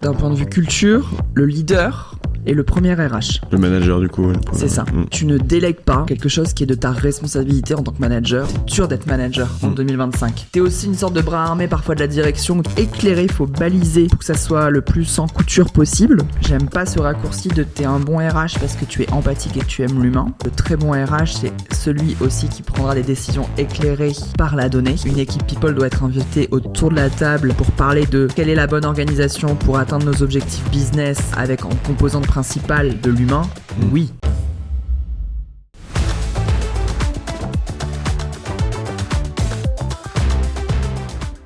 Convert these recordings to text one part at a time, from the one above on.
D'un point de vue culture, le leader est le premier RH. Le manager du coup. C'est ça. Tu ne délègues pas quelque chose qui est de ta responsabilité en tant que manager. T'es sûr d'être manager en 2025. T'es aussi une sorte de bras armé parfois de la direction. Éclairé, il faut baliser pour que ça soit le plus sans couture possible. J'aime pas ce raccourci de t'es un bon RH parce que tu es empathique et que tu aimes l'humain. Le très bon RH, c'est celui aussi qui prendra des décisions éclairées par la donnée. Une équipe people doit être invitée autour de la table pour parler de quelle est la bonne organisation pour atteindre nos objectifs business avec en composante principale de l'humain. Oui.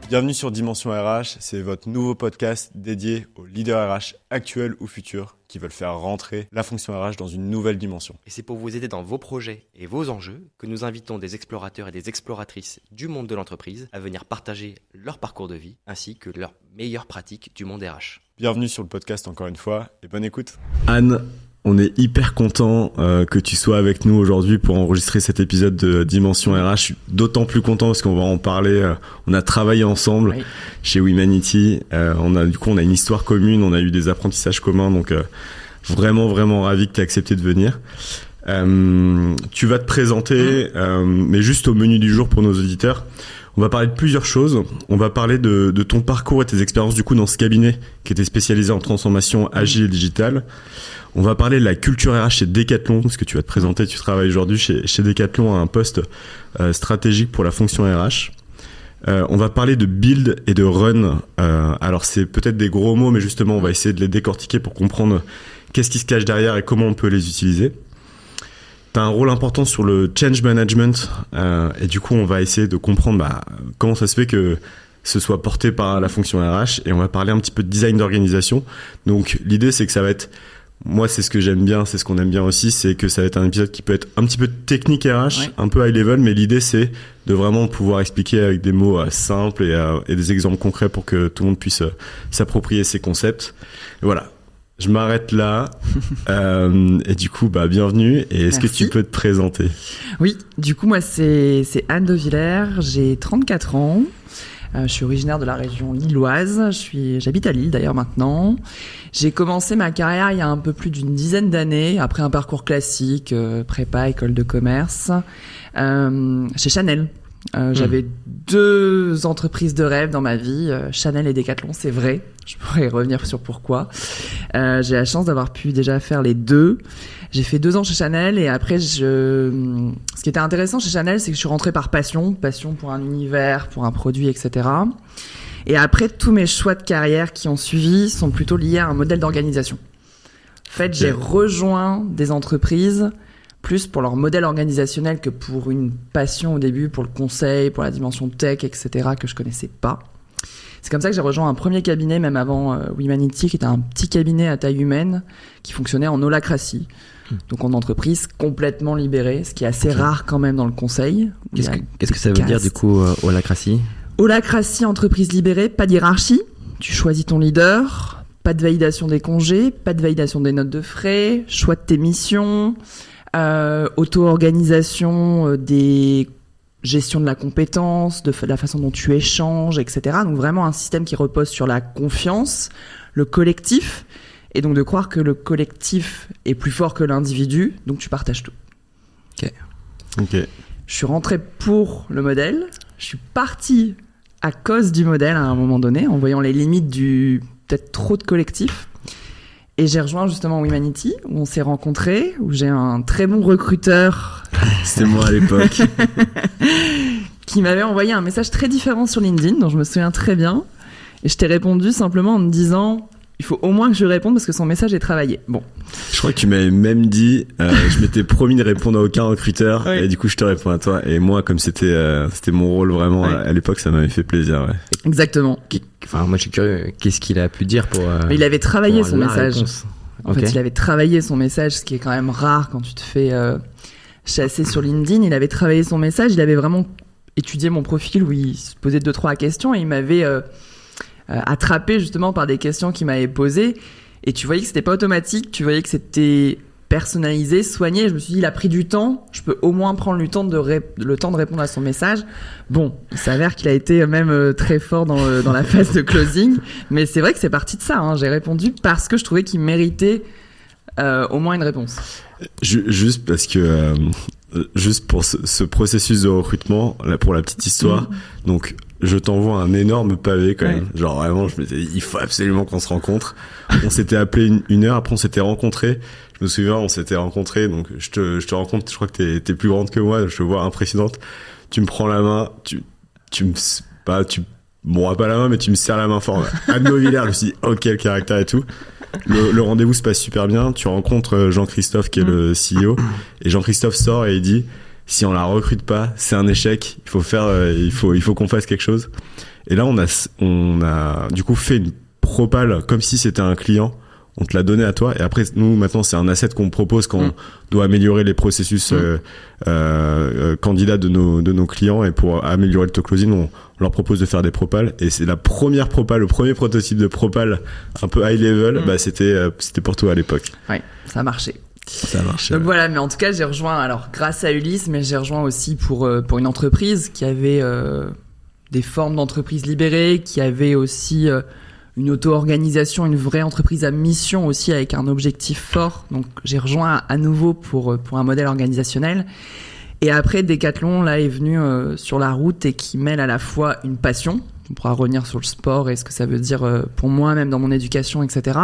Bienvenue sur Dimension RH, c'est votre nouveau podcast dédié aux leaders RH actuels ou futurs qui veulent faire rentrer la fonction RH dans une nouvelle dimension. Et c'est pour vous aider dans vos projets et vos enjeux que nous invitons des explorateurs et des exploratrices du monde de l'entreprise à venir partager leur parcours de vie ainsi que leurs meilleures pratiques du monde RH. Bienvenue sur le podcast encore une fois et bonne écoute. Anne, on est hyper content que tu sois avec nous aujourd'hui pour enregistrer cet épisode de Dimension RH. Je suis d'autant plus content parce qu'on va en parler. On a travaillé ensemble chez Wemanity. On a une histoire commune, on a eu des apprentissages communs. Donc vraiment ravi que tu aies accepté de venir. Tu vas te présenter, mais juste au menu du jour pour nos auditeurs. On va parler de plusieurs choses. On va parler de ton parcours et tes expériences du coup dans ce cabinet qui était spécialisé en transformation agile et digitale. On va parler de la culture RH chez Decathlon, parce que tu vas te présenter, tu travailles aujourd'hui chez Decathlon à un poste stratégique pour la fonction RH. On va parler de build et de run. Alors c'est peut-être des gros mots, mais justement on va essayer de les décortiquer pour comprendre qu'est-ce qui se cache derrière et comment on peut les utiliser. Tu as un rôle important sur le change management et du coup on va essayer de comprendre comment ça se fait que ce soit porté par la fonction RH, et on va parler un petit peu de design d'organisation. Donc l'idée c'est que ça va être, moi c'est ce que j'aime bien, c'est ce qu'on aime bien aussi, c'est que ça va être un épisode qui peut être un petit peu technique RH, un peu high level, mais l'idée c'est de vraiment pouvoir expliquer avec des mots simples et des exemples concrets pour que tout le monde puisse s'approprier ces concepts. Et voilà. Je m'arrête là et du coup bienvenue, et est-ce que tu peux te présenter? Oui, du coup moi c'est Anne de Villers, j'ai 34 ans, je suis originaire de la région lilloise, j'habite à Lille d'ailleurs maintenant. J'ai commencé ma carrière il y a un peu plus d'une dizaine d'années, après un parcours classique, prépa, école de commerce, chez Chanel. J'avais deux entreprises de rêve dans ma vie, Chanel et Decathlon, c'est vrai. Je pourrais revenir sur pourquoi. J'ai la chance d'avoir pu déjà faire les deux. J'ai fait 2 ans chez Chanel, et après, ce qui était intéressant chez Chanel, c'est que je suis rentrée par passion pour un univers, pour un produit, etc. Et après, tous mes choix de carrière qui ont suivi sont plutôt liés à un modèle d'organisation. En fait, j'ai rejoint des entreprises plus pour leur modèle organisationnel que pour une passion au début, pour le conseil, pour la dimension tech, etc., que je connaissais pas. C'est comme ça que j'ai rejoint un premier cabinet, même avant Wemanity, qui était un petit cabinet à taille humaine, qui fonctionnait en holacratie. Donc en entreprise complètement libérée, ce qui est assez rare quand même dans le conseil. Qu'est-ce que ça veut dire du coup, holacratie? Holacratie, entreprise libérée, pas de hiérarchie. Tu choisis ton leader, pas de validation des congés, pas de validation des notes de frais, choix de tes missions, auto-organisation des gestion de la compétence, de la façon dont tu échanges, etc. Donc vraiment un système qui repose sur la confiance, le collectif, et donc de croire que le collectif est plus fort que l'individu, donc tu partages tout. Ok. Je suis rentré pour le modèle, je suis parti à cause du modèle à un moment donné, en voyant les limites du peut-être trop de collectif. Et j'ai rejoint justement Wemanity, où on s'est rencontrés, où j'ai un très bon recruteur. C'était moi à l'époque. Qui m'avait envoyé un message très différent sur LinkedIn, dont je me souviens très bien. Et je t'ai répondu simplement en me disant, il faut au moins que je lui réponde parce que son message est travaillé. Bon. Je crois que tu m'avais même dit, je m'étais promis de répondre à aucun recruteur, et du coup je te réponds à toi. Et moi, comme c'était mon rôle vraiment à l'époque, ça m'avait fait plaisir. Ouais. Exactement. Enfin, moi je suis curieux, qu'est-ce qu'il a pu dire pour... Il avait travaillé son message. Réponse. En fait, il avait travaillé son message, ce qui est quand même rare quand tu te fais chasser sur LinkedIn. Il avait travaillé son message, il avait vraiment étudié mon profil où il se posait 2-3 questions, et il m'avait attrapé justement par des questions qu'il m'avait posées. Et tu voyais que c'était pas automatique, tu voyais que c'était personnalisé, soigné. Je me suis dit, il a pris du temps, je peux au moins prendre le temps de répondre à son message. Bon, il s'avère qu'il a été même très fort dans la phase de closing, mais c'est vrai que c'est parti de ça, hein. J'ai répondu parce que je trouvais qu'il méritait au moins une réponse. Juste parce que juste pour ce processus de recrutement, là, pour la petite histoire, donc je t'envoie un énorme pavé quand même. Genre vraiment, je me disais, il faut absolument qu'on se rencontre. On s'était appelé une heure, après on s'était rencontrés. Je me souviens, on s'était rencontrés, donc je te rencontre, je crois que t'es plus grande que moi, je te vois impressionnante. Tu me prends la main, tu m'auras pas la main, mais tu me serres la main fort. Anne Novillers, je me suis dit, ok, le caractère et tout. Le rendez-vous se passe super bien. Tu rencontres Jean-Christophe qui est le CEO, et Jean-Christophe sort et il dit, si on la recrute pas, c'est un échec. Il faut qu'on fasse quelque chose. Et là, on a du coup fait une propale comme si c'était un client. On te l'a donné à toi. Et après, nous, maintenant, c'est un asset qu'on propose quand on doit améliorer les processus candidats de nos clients. Et pour améliorer le talk closing, on leur propose de faire des propales. Et c'est la première propale, le premier prototype de propale un peu high level. Bah, c'était pour toi à l'époque. Ouais, ça a marché. Ça marche. Donc voilà, mais en tout cas, j'ai rejoint, alors grâce à Ulysse, mais j'ai rejoint aussi pour une entreprise qui avait des formes d'entreprise libérées, qui avait aussi une auto-organisation, une vraie entreprise à mission aussi avec un objectif fort. Donc j'ai rejoint à nouveau pour un modèle organisationnel. Et après, Decathlon là est venu sur la route et qui mêle à la fois une passion. On pourra revenir sur le sport et ce que ça veut dire pour moi, même dans mon éducation, etc.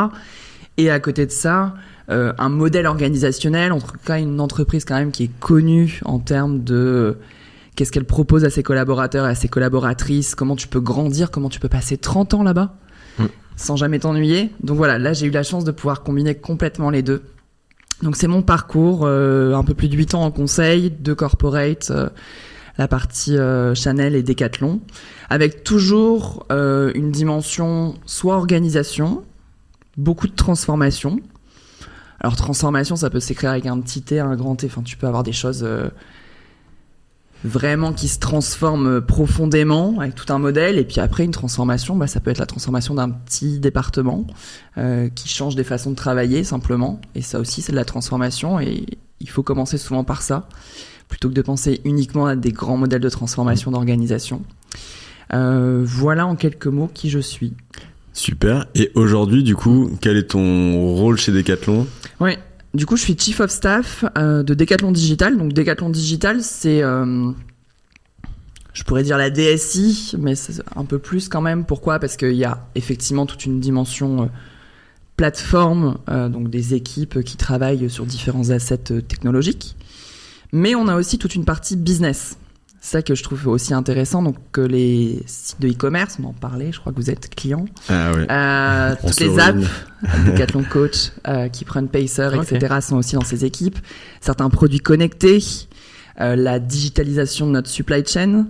Et à côté de ça, un modèle organisationnel, en tout cas une entreprise quand même qui est connue en termes de qu'est-ce qu'elle propose à ses collaborateurs et à ses collaboratrices, comment tu peux grandir, comment tu peux passer 30 ans là-bas sans jamais t'ennuyer. Donc voilà, là j'ai eu la chance de pouvoir combiner complètement les deux. Donc c'est mon parcours, un peu plus de 8 ans en conseil, de corporate, la partie Chanel et Decathlon, avec toujours une dimension soit organisation, beaucoup de transformation. Alors transformation, ça peut s'écrire avec un petit T, un grand T, enfin tu peux avoir des choses vraiment qui se transforment profondément avec tout un modèle, et puis après une transformation, bah, ça peut être la transformation d'un petit département qui change des façons de travailler simplement, et ça aussi c'est de la transformation, et il faut commencer souvent par ça plutôt que de penser uniquement à des grands modèles de transformation d'organisation. Voilà en quelques mots qui je suis. Super. Et aujourd'hui, du coup, quel est ton rôle chez Decathlon ? Oui, du coup, je suis Chief of Staff de Decathlon Digital. Donc, Decathlon Digital, c'est, je pourrais dire la DSI, mais c'est un peu plus quand même. Pourquoi ? Parce qu'il y a effectivement toute une dimension plateforme, donc des équipes qui travaillent sur différents assets technologiques. Mais on a aussi toute une partie business. C'est ça que je trouve aussi intéressant. Donc, les sites de e-commerce, on en parlait, je crois que vous êtes client. Ah oui. Toutes les apps, Decathlon Coach, Keep-Run Pacer, etc. sont aussi dans ces équipes. Certains produits connectés, la digitalisation de notre supply chain.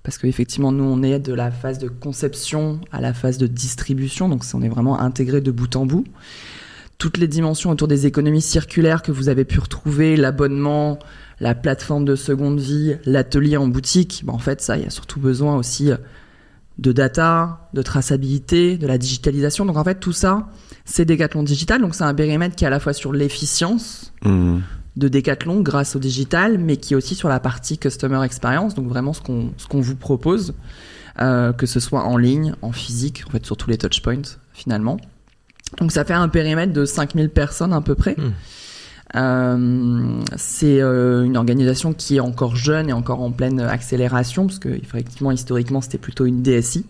Parce qu'effectivement, nous, on est de la phase de conception à la phase de distribution. Donc, on est vraiment intégré de bout en bout. Toutes les dimensions autour des économies circulaires que vous avez pu retrouver, l'abonnement, la plateforme de seconde vie, l'atelier en boutique, en fait, ça, il y a surtout besoin aussi de data, de traçabilité, de la digitalisation. Donc, en fait, tout ça, c'est Decathlon Digital. Donc, c'est un périmètre qui est à la fois sur l'efficience de Decathlon grâce au digital, mais qui est aussi sur la partie customer experience. Donc, vraiment, ce qu'on vous propose, que ce soit en ligne, en physique, en fait, sur tous les touchpoints, finalement. Donc, ça fait un périmètre de 5000 personnes à peu près. C'est une organisation qui est encore jeune et encore en pleine accélération, parce que effectivement, historiquement, c'était plutôt une DSI.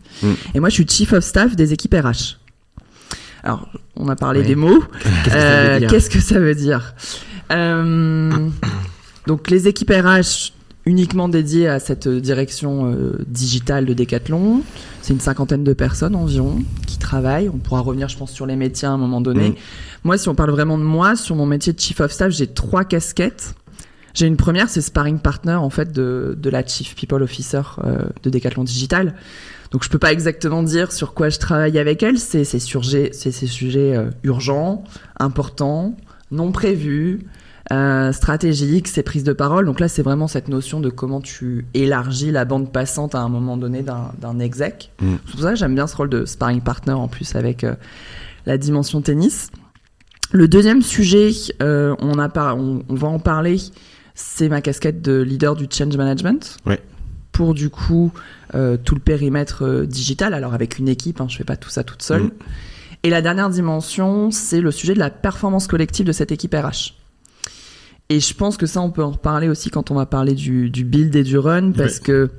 Et moi, je suis Chief of Staff des équipes RH. Alors, on a parlé des mots. Qu'est-ce que ça veut dire ? Donc, les équipes RH uniquement dédiées à cette direction digitale de Decathlon. C'est une 50aine de personnes environ qui travaillent. On pourra revenir, je pense, sur les métiers à un moment donné. Moi, si on parle vraiment de moi, sur mon métier de Chief of Staff, j'ai 3 casquettes. J'ai une première, c'est sparring partner en fait de la Chief People Officer de Decathlon Digital. Donc, je peux pas exactement dire sur quoi je travaille avec elle. C'est ces sujets urgents, importants, non prévus, stratégiques, ces prises de parole. Donc là, c'est vraiment cette notion de comment tu élargis la bande passante à un moment donné d'un exec. C'est pour ça que j'aime bien ce rôle de sparring partner en plus avec la dimension tennis. Le deuxième sujet, on va en parler, c'est ma casquette de leader du change management. Ouais. Pour du coup tout le périmètre digital, alors avec une équipe, je fais pas tout ça toute seule. Et la dernière dimension, c'est le sujet de la performance collective de cette équipe RH. Et je pense que ça, on peut en reparler aussi quand on va parler du build et du run, parce que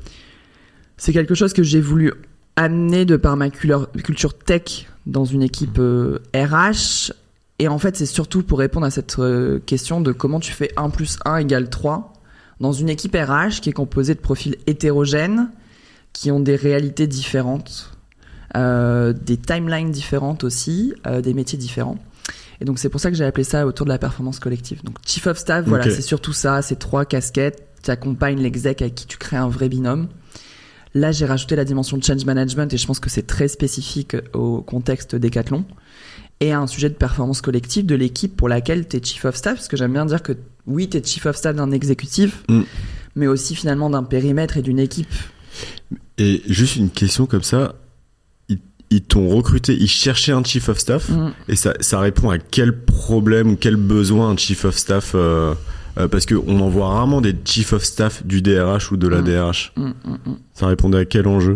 c'est quelque chose que j'ai voulu amener de par ma culture tech dans une équipe RH. Et en fait, c'est surtout pour répondre à cette question de comment tu fais 1 + 1 = 3 dans une équipe RH qui est composée de profils hétérogènes, qui ont des réalités différentes, des timelines différentes aussi, des métiers différents. Et donc, c'est pour ça que j'ai appelé ça autour de la performance collective. Donc, Chief of Staff, voilà, c'est surtout ça, c'est 3 casquettes. Tu accompagnes l'exec avec qui tu crées un vrai binôme. Là, j'ai rajouté la dimension de change management et je pense que c'est très spécifique au contexte Decathlon. Et un sujet de performance collective de l'équipe pour laquelle tu es Chief of Staff, parce que j'aime bien dire que oui, tu es Chief of Staff d'un exécutif, mais aussi finalement d'un périmètre et d'une équipe. Et juste une question comme ça, ils t'ont recruté, ils cherchaient un Chief of Staff, et ça répond à quel problème ou quel besoin un Chief of Staff parce qu'on en voit rarement des Chief of Staff du DRH ou de la DRH. Ça répondait à quel enjeu ?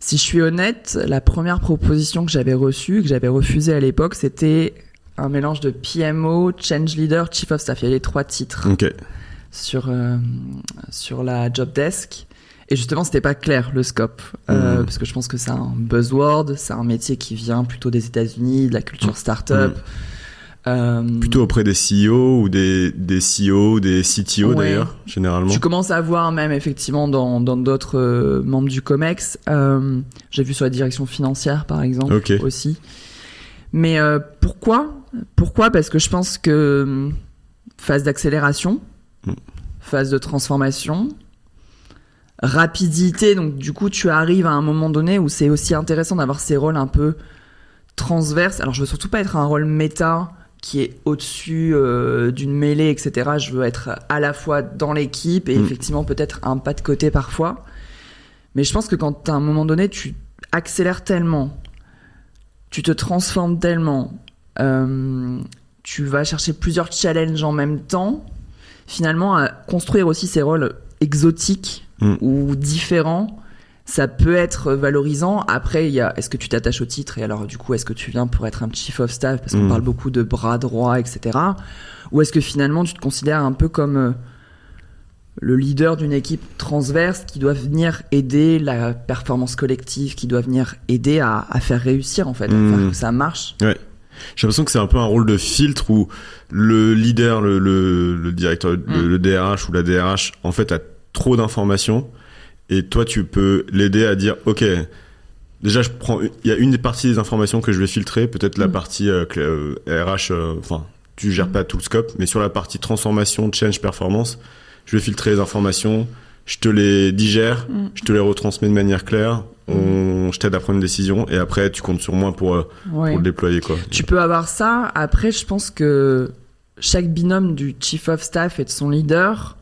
Si je suis honnête, la première proposition que j'avais reçue, que j'avais refusée à l'époque, c'était un mélange de PMO, Change Leader, Chief of Staff. Il y avait les 3 titres sur la job desk. Et justement, c'était pas clair le scope, parce que je pense que c'est un buzzword, c'est un métier qui vient plutôt des États-Unis, de la culture startup. Plutôt auprès des CEO ou des CEO ou des CTO d'ailleurs, généralement. Tu commences à voir même effectivement dans d'autres membres du COMEX. J'ai vu sur la direction financière par exemple aussi. Mais pourquoi ? Parce que je pense que phase d'accélération, phase de transformation, rapidité, donc du coup tu arrives à un moment donné où c'est aussi intéressant d'avoir ces rôles un peu transverses. Alors je veux surtout pas être un rôle méta qui est au-dessus d'une mêlée, etc. Je veux être à la fois dans l'équipe et effectivement peut-être un pas de côté parfois. Mais je pense que quand à un moment donné tu accélères tellement, tu te transformes tellement, tu vas chercher plusieurs challenges en même temps, finalement à construire aussi ces rôles exotiques ou différents, ça peut être valorisant. Après, il y a est-ce que tu t'attaches au titre et alors du coup est-ce que tu viens pour être un chief of staff parce qu'on parle beaucoup de bras droits, etc. Ou est-ce que finalement tu te considères un peu comme le leader d'une équipe transverse qui doit venir aider la performance collective, qui doit venir aider à faire réussir en fait, à faire que ça marche. Ouais. J'ai l'impression que c'est un peu un rôle de filtre où le leader, le directeur, le DRH ou la DRH en fait a trop d'informations et toi tu peux l'aider à dire ok, déjà il y a une des parties des informations que je vais filtrer, peut-être la partie RH, enfin tu gères pas tout le scope, mais sur la partie transformation, change, performance, je vais filtrer les informations, je te les digère, je te les retransmets de manière claire, je t'aide à prendre une décision et après tu comptes sur moi pour le déployer quoi. Tu peux avoir ça. Après je pense que chaque binôme du chief of staff et de son leader,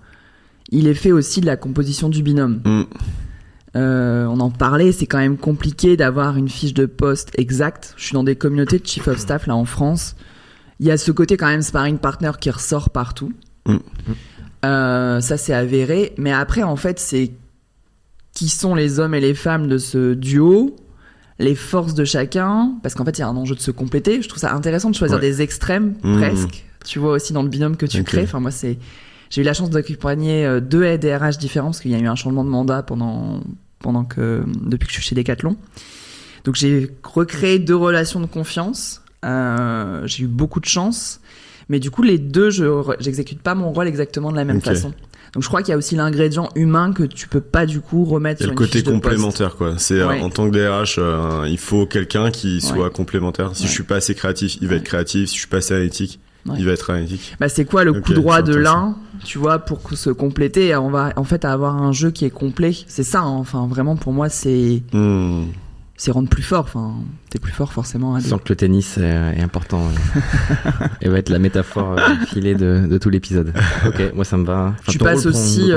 il est fait aussi de la composition du binôme. On en parlait, c'est quand même compliqué d'avoir une fiche de poste exacte. Je suis dans des communautés de chief of staff là en France. Il y a ce côté quand même sparring partner qui ressort partout. Ça c'est avéré. Mais après en fait c'est qui sont les hommes et les femmes de ce duo, les forces de chacun, parce qu'en fait il y a un enjeu de se compléter. Je trouve ça intéressant de choisir des extrêmes presque. Tu vois aussi dans le binôme que tu crées. Enfin moi j'ai eu la chance d'accompagner 2 aides DRH différents parce qu'il y a eu un changement de mandat depuis que je suis chez Decathlon. Donc j'ai recréé 2 relations de confiance. J'ai eu beaucoup de chance, mais du coup les 2 j'exécute pas mon rôle exactement de la même façon. Donc je crois qu'il y a aussi l'ingrédient humain que tu peux pas du coup remettre sur une fiche de poste. Il y a le côté complémentaire quoi. C'est en tant que DRH, il faut quelqu'un qui soit complémentaire. Si je suis pas assez créatif, il va être créatif. Si je suis pas assez analytique, il va être analytique. Bah c'est quoi le coup droit de l'un, tu vois, pour se compléter. On va en fait avoir un jeu qui est complet. C'est ça. Enfin vraiment pour moi c'est rendre plus fort. Enfin t'es plus fort forcément. Je sens que le tennis est important et va être la métaphore filée de tout l'épisode. Ok, moi ça me va. Enfin, tu passes aussi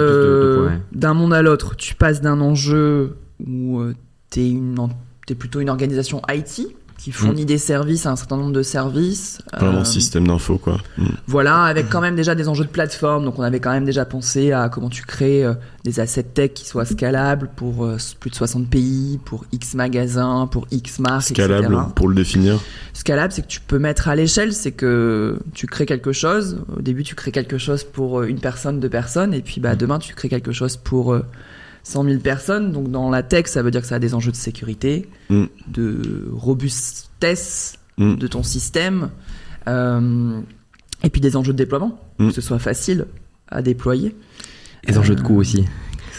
d'un monde à l'autre. Tu passes d'un enjeu où t'es plutôt une organisation IT qui fournit des services, un certain nombre de services. Vraiment système d'info, quoi. Voilà, avec quand même déjà des enjeux de plateforme. Donc on avait quand même déjà pensé à comment tu crées des assets tech qui soient scalables pour plus de 60 pays, pour X magasins, pour X marques, Scalable, etc. pour le définir. Scalable, c'est que tu peux mettre à l'échelle, c'est que tu crées quelque chose. Au début, tu crées quelque chose pour une personne, 2 personnes, et puis demain, tu crées quelque chose pour 100 000 personnes. Donc dans la tech, ça veut dire que ça a des enjeux de sécurité, de robustesse de ton système, et puis des enjeux de déploiement, que ce soit facile à déployer. Les enjeux de coût aussi.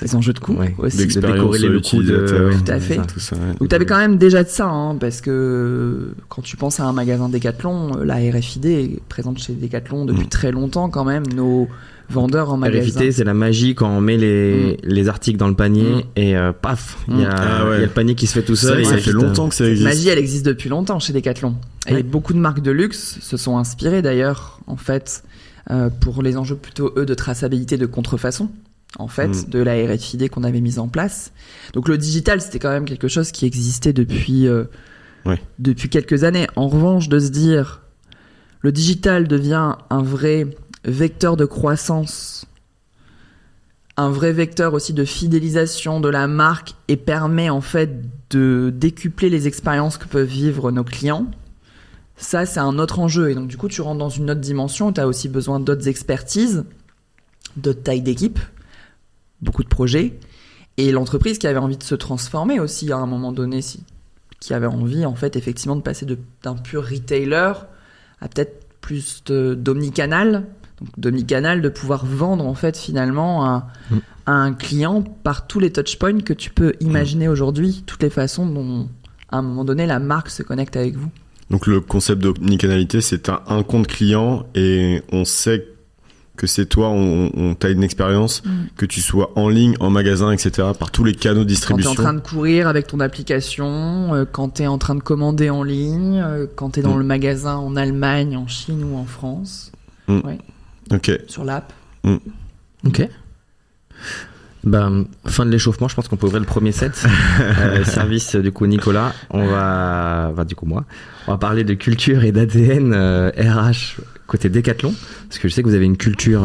Les enjeux de coût aussi. De décorréler le coût Tout à fait. Donc tu avais quand même déjà de ça, parce que quand tu penses à un magasin Decathlon, la RFID est présente chez Decathlon depuis très longtemps quand même. Nos vendeurs en magasin. RFID, c'est la magie quand on met les articles dans le panier et paf, il y a le panier qui se fait tout seul. Ça fait longtemps que ça existe. Cette magie, elle existe depuis longtemps chez Decathlon. Et beaucoup de marques de luxe se sont inspirées d'ailleurs, en fait, pour les enjeux plutôt, de traçabilité, de contrefaçon, en fait, de la RFID qu'on avait mise en place. Donc le digital, c'était quand même quelque chose qui existait depuis quelques années. En revanche, de se dire, le digital devient un vrai vecteur de croissance, un vrai vecteur aussi de fidélisation de la marque et permet en fait de décupler les expériences que peuvent vivre nos clients. Ça, c'est un autre enjeu. Et donc, du coup, tu rentres dans une autre dimension où tu as aussi besoin d'autres expertises, d'autres tailles d'équipe, beaucoup de projets. Et l'entreprise qui avait envie de se transformer aussi à un moment donné, qui avait envie, en fait, effectivement, de passer d'un pur retailer à peut-être plus d'omnicanal. Donc, d'omnicanal, de pouvoir vendre, en fait, finalement, à un client par tous les touchpoints que tu peux imaginer aujourd'hui, toutes les façons dont, à un moment donné, la marque se connecte avec vous. Donc le concept d'omnicanalité, c'est un compte client et on sait que c'est toi, on t'a une expérience, que tu sois en ligne, en magasin, etc., par tous les canaux de distribution. Quand tu es en train de courir avec ton application, quand tu es en train de commander en ligne, quand tu es dans le magasin en Allemagne, en Chine ou en France. Ok. Sur l'app. Ok. Fin de l'échauffement, je pense qu'on peut ouvrir le premier set. Service du coup Nicolas, on va parler de culture et d'ADN RH côté Decathlon, parce que je sais que vous avez une culture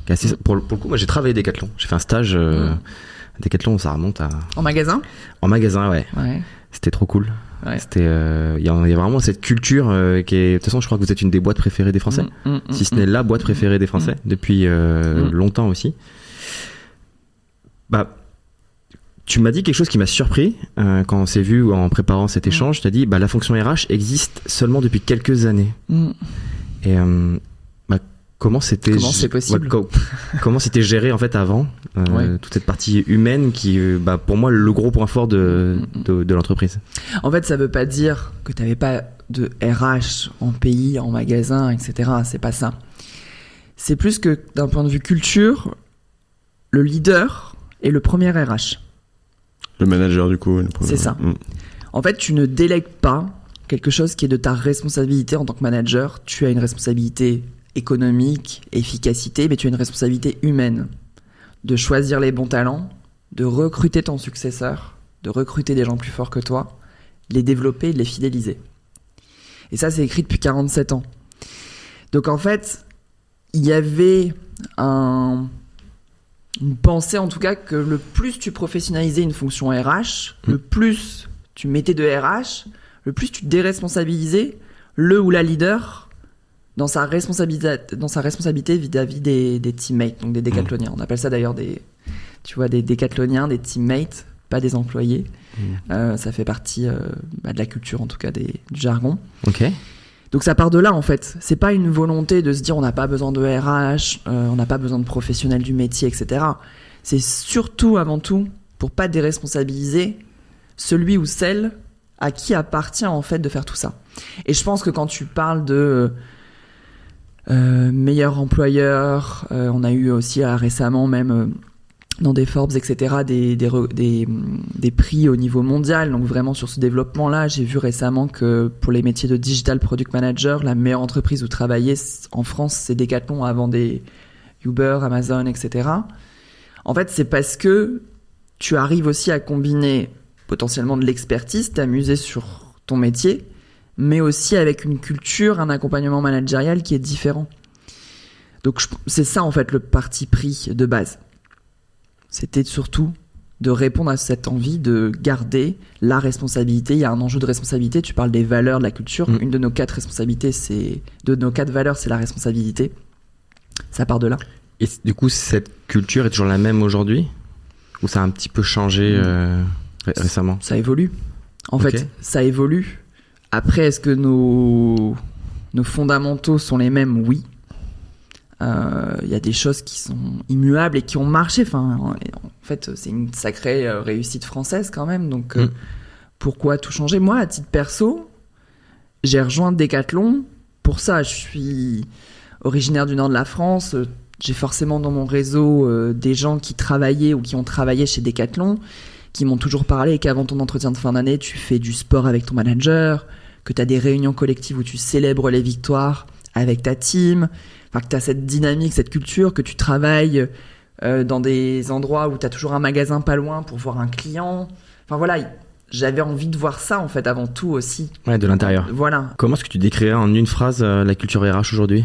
qui est assez... Pour le coup, moi j'ai travaillé Decathlon, j'ai fait un stage Decathlon, ça remonte à... En magasin, ouais. C'était trop cool. Ouais. C'était, y a vraiment cette culture qui est... De toute façon, je crois que vous êtes une des boîtes préférées des Français, si ce n'est la boîte préférée des Français, depuis longtemps aussi. Tu m'as dit quelque chose qui m'a surpris quand on s'est vu en préparant cet échange. Tu as dit la fonction RH existe seulement depuis quelques années. Et comment c'est possible comment c'était géré en fait avant toute cette partie humaine qui pour moi le gros point fort de l'entreprise. En fait, ça veut pas dire que tu n'avais pas de RH en pays, en magasin, etc. C'est pas ça. C'est plus que d'un point de vue culture, le leader est le premier RH. Le manager, du coup. C'est ça. En fait, tu ne délègues pas quelque chose qui est de ta responsabilité en tant que manager. Tu as une responsabilité économique, efficacité, mais tu as une responsabilité humaine. De choisir les bons talents, de recruter ton successeur, de recruter des gens plus forts que toi, les développer, les fidéliser. Et ça, c'est écrit depuis 47 ans. Donc, en fait, il y avait une pensée en tout cas que le plus tu professionnalisais une fonction RH, le plus tu mettais de RH, le plus tu déresponsabilisais le ou la leader dans sa responsabilité vis-à-vis des teammates, donc des décathloniens. On appelle ça d'ailleurs des décathloniens, des teammates, pas des employés. Ça fait partie de la culture en tout cas du jargon. Ok. Donc ça part de là en fait. C'est pas une volonté de se dire on n'a pas besoin de RH, on n'a pas besoin de professionnels du métier, etc. C'est surtout avant tout pour pas déresponsabiliser celui ou celle à qui appartient en fait de faire tout ça. Et je pense que quand tu parles de meilleur employeur, on a eu aussi récemment même dans des Forbes, etc., des prix au niveau mondial. Donc vraiment sur ce développement-là, j'ai vu récemment que pour les métiers de Digital Product Manager, la meilleure entreprise où travailler en France, c'est Decathlon avant des Uber, Amazon, etc. En fait, c'est parce que tu arrives aussi à combiner potentiellement de l'expertise, t'amuser sur ton métier, mais aussi avec une culture, un accompagnement managérial qui est différent. Donc c'est ça en fait le parti pris de base. C'était surtout de répondre à cette envie de garder la responsabilité. Il y a un enjeu de responsabilité, tu parles des valeurs de la culture. Une de nos 4 responsabilités, de nos 4 valeurs, c'est la responsabilité. Ça part de là. Et du coup, cette culture est toujours la même aujourd'hui ? Ou ça a un petit peu changé récemment ? Ça évolue. En fait, ça évolue. Après, est-ce que nos fondamentaux sont les mêmes ? Oui. Il y a des choses qui sont immuables et qui ont marché. Enfin, en fait, c'est une sacrée réussite française quand même. Donc, pourquoi tout changer ? Moi, à titre perso, j'ai rejoint Decathlon pour ça. Je suis originaire du nord de la France. J'ai forcément dans mon réseau des gens qui travaillaient ou qui ont travaillé chez Decathlon, qui m'ont toujours parlé qu'avant ton entretien de fin d'année, tu fais du sport avec ton manager, que tu as des réunions collectives où tu célèbres les victoires avec ta team, enfin, que tu as cette dynamique, cette culture, que tu travailles dans des endroits où tu as toujours un magasin pas loin pour voir un client. Enfin voilà, j'avais envie de voir ça en fait avant tout aussi. Ouais, de l'intérieur. Voilà. Comment est-ce que tu décrirais en une phrase la culture RH aujourd'hui ?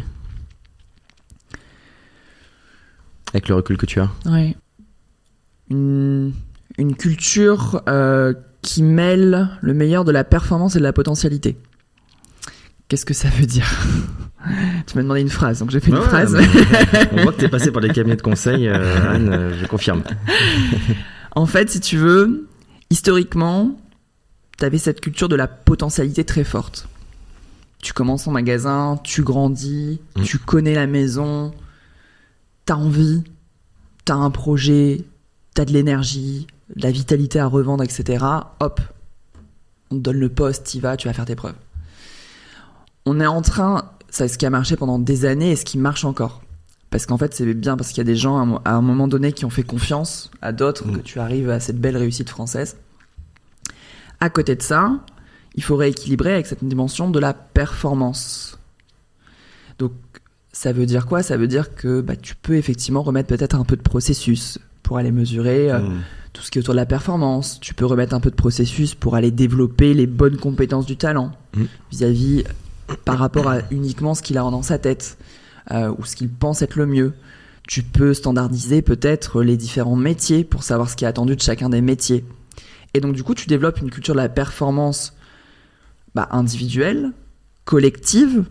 Avec le recul que tu as. Ouais. Une culture qui mêle le meilleur de la performance et de la potentialité. Qu'est-ce que ça veut dire ? Tu m'as demandé une phrase, donc j'ai fait une phrase. On voit que tu es passé par des cabinets de conseil, Anne, je confirme. En fait, si tu veux, historiquement, tu avais cette culture de la potentialité très forte. Tu commences en magasin, tu grandis, tu connais la maison, t'as envie, t'as un projet, t'as de l'énergie, de la vitalité à revendre, etc. Hop, on te donne le poste, t'y vas, tu vas faire tes preuves. On est en train, c'est ce qui a marché pendant des années et ce qui marche encore. Parce qu'en fait, c'est bien parce qu'il y a des gens à un moment donné qui ont fait confiance à d'autres que tu arrives à cette belle réussite française. À côté de ça, il faut rééquilibrer avec cette dimension de la performance. Donc, ça veut dire quoi ? Ça veut dire que tu peux effectivement remettre peut-être un peu de processus pour aller mesurer tout ce qui est autour de la performance. Tu peux remettre un peu de processus pour aller développer les bonnes compétences du talent vis-à-vis par rapport à uniquement ce qu'il a dans sa tête ou ce qu'il pense être le mieux. Tu peux standardiser peut-être les différents métiers pour savoir ce qui est attendu de chacun des métiers. Et donc du coup, tu développes une culture de la performance individuelle, collective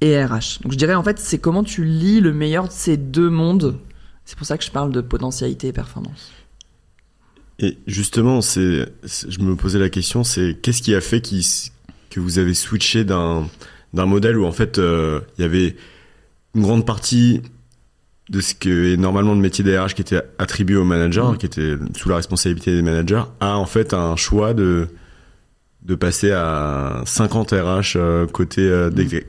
et RH. Donc je dirais en fait, c'est comment tu lis le meilleur de ces deux mondes. C'est pour ça que je parle de potentialité et performance. Et justement, je me posais la question, c'est qu'est-ce qui a fait que vous avez switché d'un modèle où en fait il y avait une grande partie de ce que est normalement le métier des RH qui était attribué aux managers, qui était sous la responsabilité des managers, à en fait un choix de passer à 50 RH côté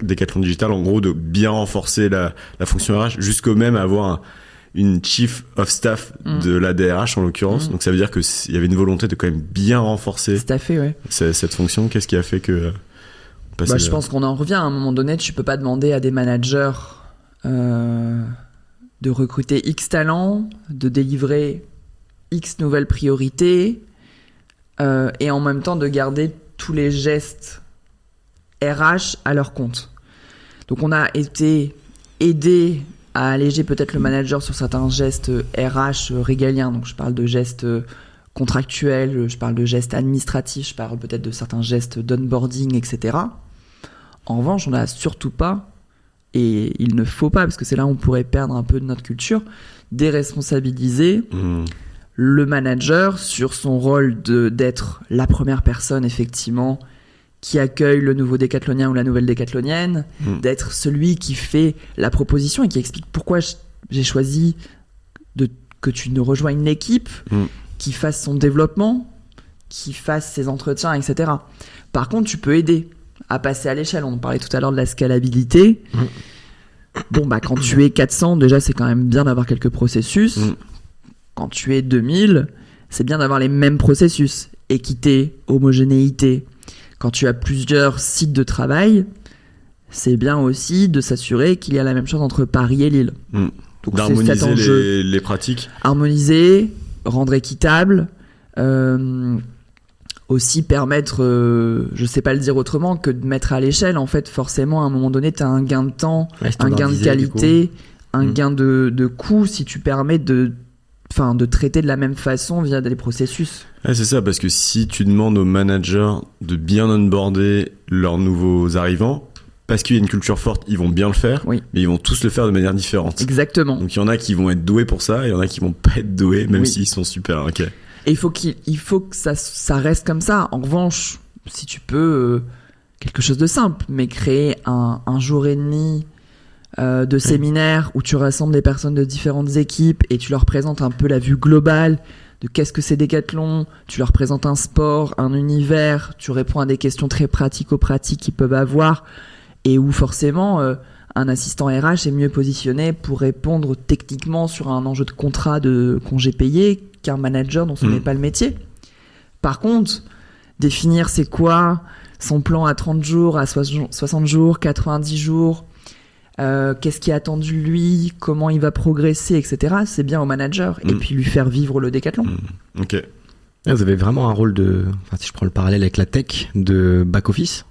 Decathlon Digital, en gros de bien renforcer la fonction RH, jusqu'au même avoir une chief of staff de la DRH en l'occurrence. Donc ça veut dire qu'il y avait une volonté de quand même bien renforcer cette fonction. Qu'est-ce qui a fait que... je pense qu'on en revient à un moment donné. Tu peux pas demander à des managers de recruter X talents, de délivrer X nouvelles priorités et en même temps de garder tous les gestes RH à leur compte. Donc on a été aidé à alléger peut-être le manager sur certains gestes RH régaliens. Donc je parle de gestes contractuels, je parle de gestes administratifs, je parle peut-être de certains gestes d'onboarding, etc. En revanche, on n'a surtout pas, et il ne faut pas, parce que c'est là où on pourrait perdre un peu de notre culture, déresponsabiliser le manager sur son rôle d'être la première personne, effectivement, qui accueille le nouveau décathlonien ou la nouvelle décathlonienne, d'être celui qui fait la proposition et qui explique pourquoi j'ai choisi que tu nous rejoignes l'équipe, qui fasse son développement, qui fasse ses entretiens, etc. Par contre, tu peux aider à passer à l'échelle. On parlait tout à l'heure de la scalabilité. Quand tu es 400, déjà, c'est quand même bien d'avoir quelques processus. Quand tu es 2000, c'est bien d'avoir les mêmes processus. Équité, homogénéité. Quand tu as plusieurs sites de travail, c'est bien aussi de s'assurer qu'il y a la même chose entre Paris et Lille. Donc d'harmoniser les pratiques. Harmoniser, rendre équitable, aussi permettre, je sais pas le dire autrement, que de mettre à l'échelle. En fait, forcément, à un moment donné, tu as un gain de temps, un gain de qualité, un gain de coût si tu permets de traiter de la même façon via des processus. Ouais, c'est ça, parce que si tu demandes aux managers de bien onboarder leurs nouveaux arrivants, parce qu'il y a une culture forte, ils vont bien le faire, mais ils vont tous le faire de manière différente. Exactement. Donc il y en a qui vont être doués pour ça, et il y en a qui vont pas être doués, même s'ils sont super. Ok. Et il faut que ça reste comme ça. En revanche, si tu peux, quelque chose de simple, mais créer un jour et demi de séminaire où tu rassembles des personnes de différentes équipes et tu leur présentes un peu la vue globale de qu'est-ce que c'est Decathlon, tu leur présentes un sport, un univers, tu réponds à des questions très pratico-pratiques qu'ils peuvent avoir et où forcément un assistant RH est mieux positionné pour répondre techniquement sur un enjeu de contrat de congé payé qu'un manager dont ce n'est pas le métier. Par contre, définir c'est quoi son plan à 30 jours, à 60 jours, 90 jours, qu'est-ce qui est attendu de lui, comment il va progresser, etc. C'est bien au manager. Et puis lui faire vivre le Décathlon. Ok. Vous avez vraiment un rôle si je prends le parallèle avec la tech, de back-office.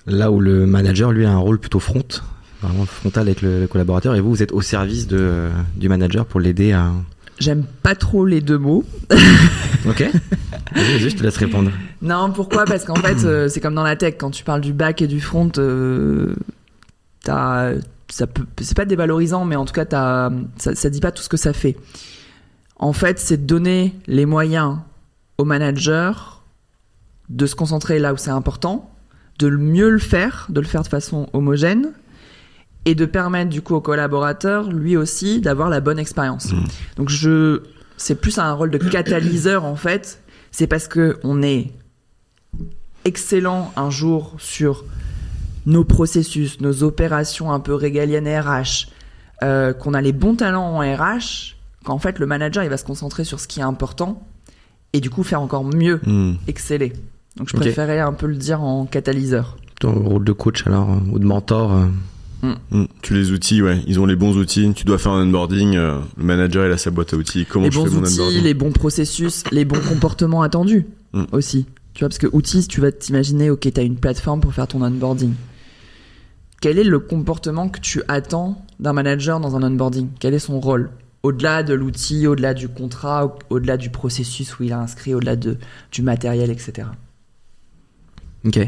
Là où le manager, lui, a un rôle plutôt vraiment frontal avec le collaborateur. Et vous êtes au service du manager pour l'aider à... J'aime pas trop les deux mots. Ok. Vas-y, je te laisse répondre. Non, pourquoi ? Parce qu'en fait, c'est comme dans la tech. Quand tu parles du back et du front, c'est pas dévalorisant, mais en tout cas, ça dit pas tout ce que ça fait. En fait, c'est de donner les moyens au manager de se concentrer là où c'est important, de mieux le faire, de façon homogène, et de permettre du coup au collaborateur, lui aussi, d'avoir la bonne expérience. Donc c'est plus un rôle de catalyseur en fait. C'est parce que on est excellent un jour sur nos processus, nos opérations un peu régaliennes RH, qu'on a les bons talents en RH, qu'en fait le manager il va se concentrer sur ce qui est important et du coup faire encore mieux, exceller. Donc je préférais un peu le dire en catalyseur. Ton rôle de coach alors, ou de mentor Tu les outils, ils ont les bons outils. Tu dois faire un onboarding. Le manager, il a sa boîte à outils. Comment je fais mon onboarding ? Les bons processus, les bons comportements attendus aussi. Tu vois, parce que outils, tu vas t'imaginer, ok, t'as une plateforme pour faire ton onboarding. Quel est le comportement que tu attends d'un manager dans un onboarding ? Quel est son rôle ? Au-delà de l'outil, au-delà du contrat, au-delà du processus où il a inscrit, au-delà du matériel, etc. Ok.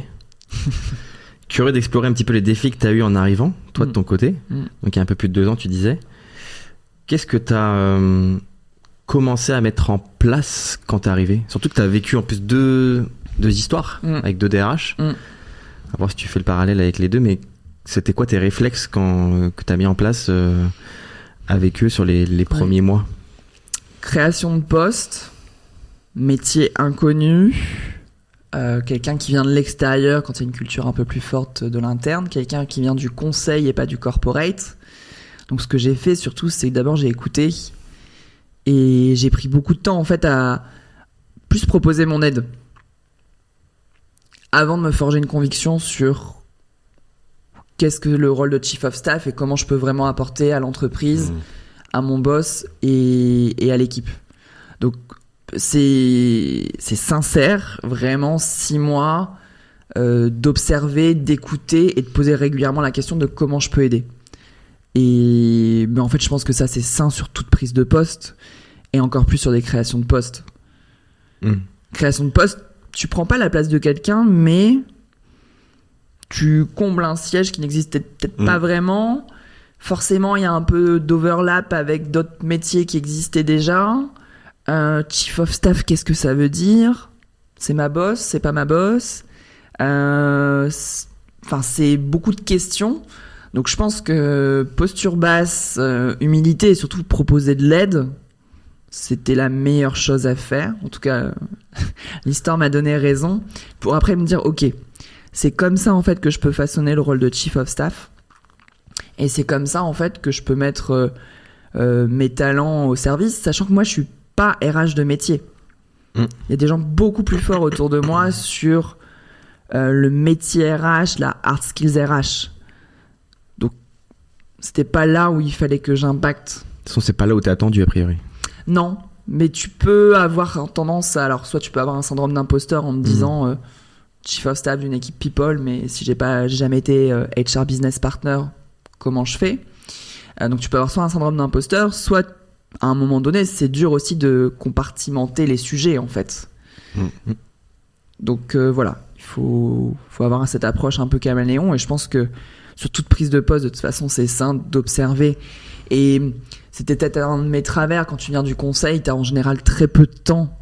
Curieux d'explorer un petit peu les défis que tu as eu en arrivant, toi de ton côté. Donc il y a un peu plus de 2 ans, tu disais. Qu'est-ce que tu as commencé à mettre en place quand tu es arrivé ? Surtout que tu as vécu en plus deux histoires avec 2 DRH. À voir si tu fais le parallèle avec les deux, mais c'était quoi tes réflexes que tu as mis en place avec eux sur les premiers mois ? Création de poste, métier inconnu. Quelqu'un qui vient de l'extérieur quand il y a une culture un peu plus forte de l'interne, quelqu'un qui vient du conseil et pas du corporate. Donc ce que j'ai fait surtout, c'est que d'abord j'ai écouté et j'ai pris beaucoup de temps en fait à plus proposer mon aide avant de me forger une conviction sur qu'est-ce que le rôle de chief of staff et comment je peux vraiment apporter à l'entreprise, à mon boss et à l'équipe. Donc c'est sincère, vraiment 6 mois d'observer, d'écouter et de poser régulièrement la question de comment je peux aider. Et en fait, je pense que ça, c'est sain sur toute prise de poste et encore plus sur des créations de postes. Création de poste, tu prends pas la place de quelqu'un, mais tu combles un siège qui n'existait peut-être pas vraiment. Forcément, il y a un peu d'overlap avec d'autres métiers qui existaient déjà. Chief of staff, qu'est-ce que ça veut dire ? C'est ma boss, c'est pas ma boss. C'est beaucoup de questions. Donc je pense que posture basse, humilité et surtout proposer de l'aide, c'était la meilleure chose à faire. En tout cas, l'histoire m'a donné raison. Pour après me dire, ok, c'est comme ça en fait que je peux façonner le rôle de chief of staff. Et c'est comme ça en fait que je peux mettre mes talents au service, sachant que moi je suis pas RH de métier. Il y a des gens beaucoup plus forts autour de moi sur le métier RH, la hard skills RH. Donc, c'était pas là où il fallait que j'impacte. De toute façon, c'est pas là où t'es attendu, a priori. Non, mais tu peux avoir tendance à... Alors, soit tu peux avoir un syndrome d'imposteur en me disant chief of staff d'une équipe people, mais si j'ai jamais été HR business partner, comment je fais? Donc, tu peux avoir soit un syndrome d'imposteur, soit à un moment donné, c'est dur aussi de compartimenter les sujets, en fait. Donc, voilà. Il faut avoir cette approche un peu caméléon, et je pense que sur toute prise de poste, de toute façon, c'est sain d'observer. Et c'était peut-être un de mes travers, quand tu viens du conseil, tu as en général très peu de temps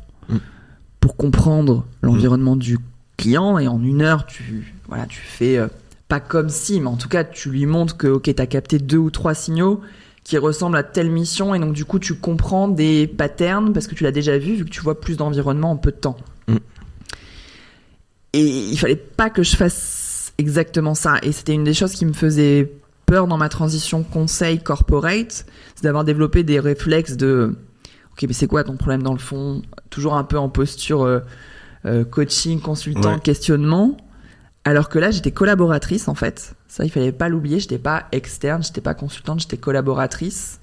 pour comprendre l'environnement du client, et en 1 heure, tu fais pas comme si, mais en tout cas, tu lui montres que ok, tu as capté 2 ou 3 signaux qui ressemblent à telle mission, et donc du coup, tu comprends des patterns parce que tu l'as déjà vu que tu vois plus d'environnement en peu de temps. Et il fallait pas que je fasse exactement ça. Et c'était une des choses qui me faisait peur dans ma transition conseil corporate, c'est d'avoir développé des réflexes de ok, mais c'est quoi ton problème dans le fond? Toujours un peu en posture coaching, consultant, questionnement. Alors que là, j'étais collaboratrice en fait. Ça, il fallait pas l'oublier. J'étais pas externe, j'étais pas consultante, j'étais collaboratrice.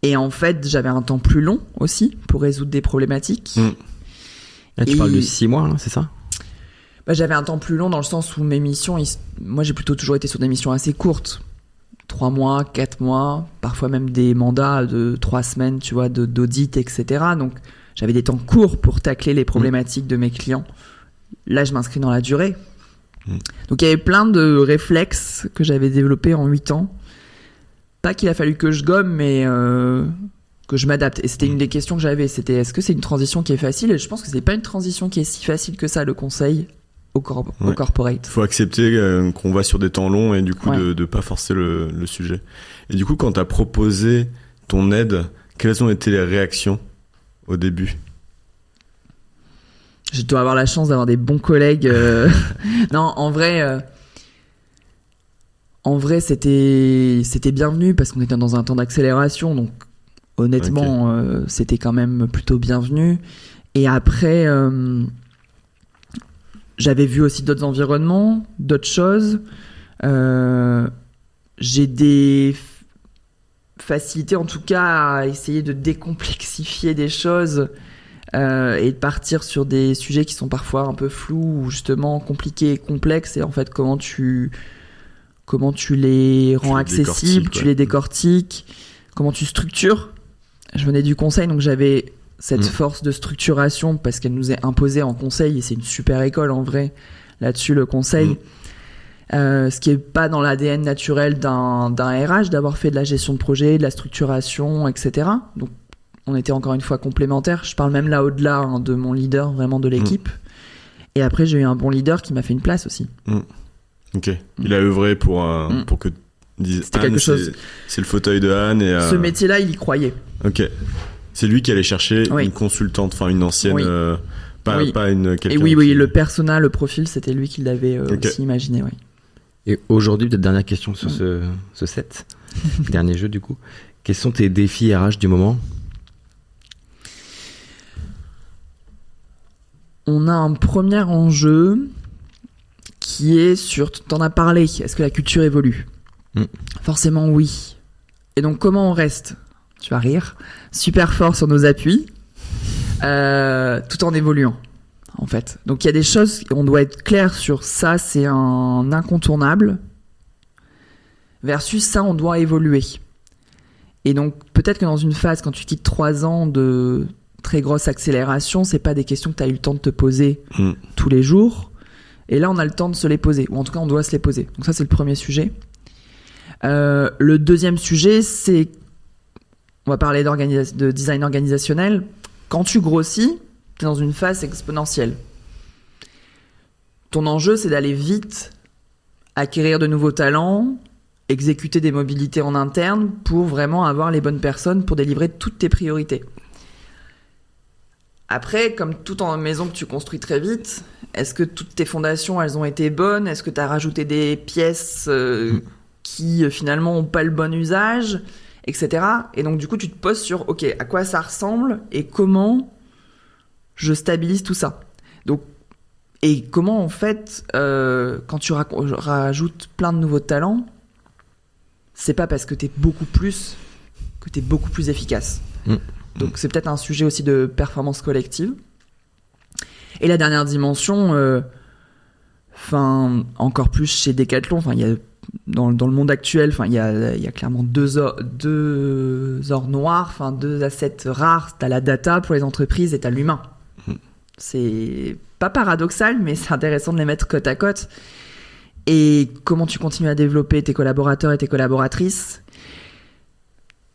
Et en fait, j'avais un temps plus long aussi pour résoudre des problématiques. Là, tu parles de 6 mois, hein, c'est ça? J'avais un temps plus long dans le sens où mes missions, moi j'ai plutôt toujours été sur des missions assez courtes. 3 mois, 4 mois, parfois même des mandats de 3 semaines, tu vois, d'audit, etc. Donc j'avais des temps courts pour tacler les problématiques de mes clients. Là, je m'inscris dans la durée. Donc il y avait plein de réflexes que j'avais développés en 8 ans. Pas qu'il a fallu que je gomme, mais que je m'adapte. Et c'était une des questions que j'avais, c'était est-ce que c'est une transition qui est facile? Et je pense que c'est pas une transition qui est si facile que ça, le conseil au corporate. Faut accepter qu'on va sur des temps longs et du coup de pas forcer le sujet. Et du coup, quand t'as proposé ton aide, quelles ont été les réactions au début? Je dois avoir la chance d'avoir des bons collègues. Non, en vrai, c'était bienvenu parce qu'on était dans un temps d'accélération, donc honnêtement, c'était quand même plutôt bienvenu. Et après, j'avais vu aussi d'autres environnements, d'autres choses. J'ai des facilités, en tout cas, à essayer de décomplexifier des choses et de partir sur des sujets qui sont parfois un peu flous ou justement compliqués et complexes. Et en fait, comment tu les rends accessibles, tu les décortiques, comment tu structures. Je venais du conseil, donc j'avais cette force de structuration parce qu'elle nous est imposée en conseil et c'est une super école en vrai là-dessus, le conseil. Ce qui est pas dans l'ADN naturel d'un RH d'avoir fait de la gestion de projet, de la structuration, etc. Donc on était encore une fois complémentaires. Je parle même là au-delà de mon leader, vraiment de l'équipe. Et après j'ai eu un bon leader qui m'a fait une place aussi. Ok. Il a œuvré pour que c'était quelque chose. C'est le fauteuil de Anne et ce métier-là, il y croyait. Ok. C'est lui qui allait chercher une consultante, enfin une ancienne, pas une quelqu'un. Et oui, le persona, le profil, c'était lui qui l'avait aussi imaginé. Oui. Et aujourd'hui, peut-être dernière question sur ce set, dernier jeu du coup. Quels sont tes défis RH du moment? On a un premier enjeu qui est sur, t'en as parlé, est-ce que la culture évolue? Forcément oui. Et donc comment on reste, tu vas rire, super fort sur nos appuis, tout en évoluant en fait. Donc il y a des choses, on doit être clair sur ça, c'est un incontournable, versus ça on doit évoluer. Et donc peut-être que dans une phase, quand tu quittes 3 ans de très grosse accélération, c'est pas des questions que tu as eu le temps de te poser tous les jours. Et là, on a le temps de se les poser, ou en tout cas, on doit se les poser. Donc ça, c'est le premier sujet. Le deuxième sujet, c'est, on va parler de design organisationnel. Quand tu grossis, tu es dans une phase exponentielle. Ton enjeu, c'est d'aller vite, acquérir de nouveaux talents, exécuter des mobilités en interne pour vraiment avoir les bonnes personnes pour délivrer toutes tes priorités. Après, comme tout en maison que tu construis très vite, est-ce que toutes tes fondations, elles ont été bonnes? Est-ce que tu as rajouté des pièces qui finalement n'ont pas le bon usage, etc. Et donc du coup, tu te poses sur, ok, à quoi ça ressemble et comment je stabilise tout ça. Donc, et comment en fait, quand tu rajoutes plein de nouveaux talents, c'est pas parce que t'es beaucoup plus efficace. Donc c'est peut-être un sujet aussi de performance collective. Et la dernière dimension, encore plus chez Decathlon, il y a dans le monde actuel, il y a clairement deux ors noirs, deux assets rares. T'as la data pour les entreprises et t'as l'humain. C'est pas paradoxal, mais c'est intéressant de les mettre côte à côte. Et comment tu continues à développer tes collaborateurs et tes collaboratrices.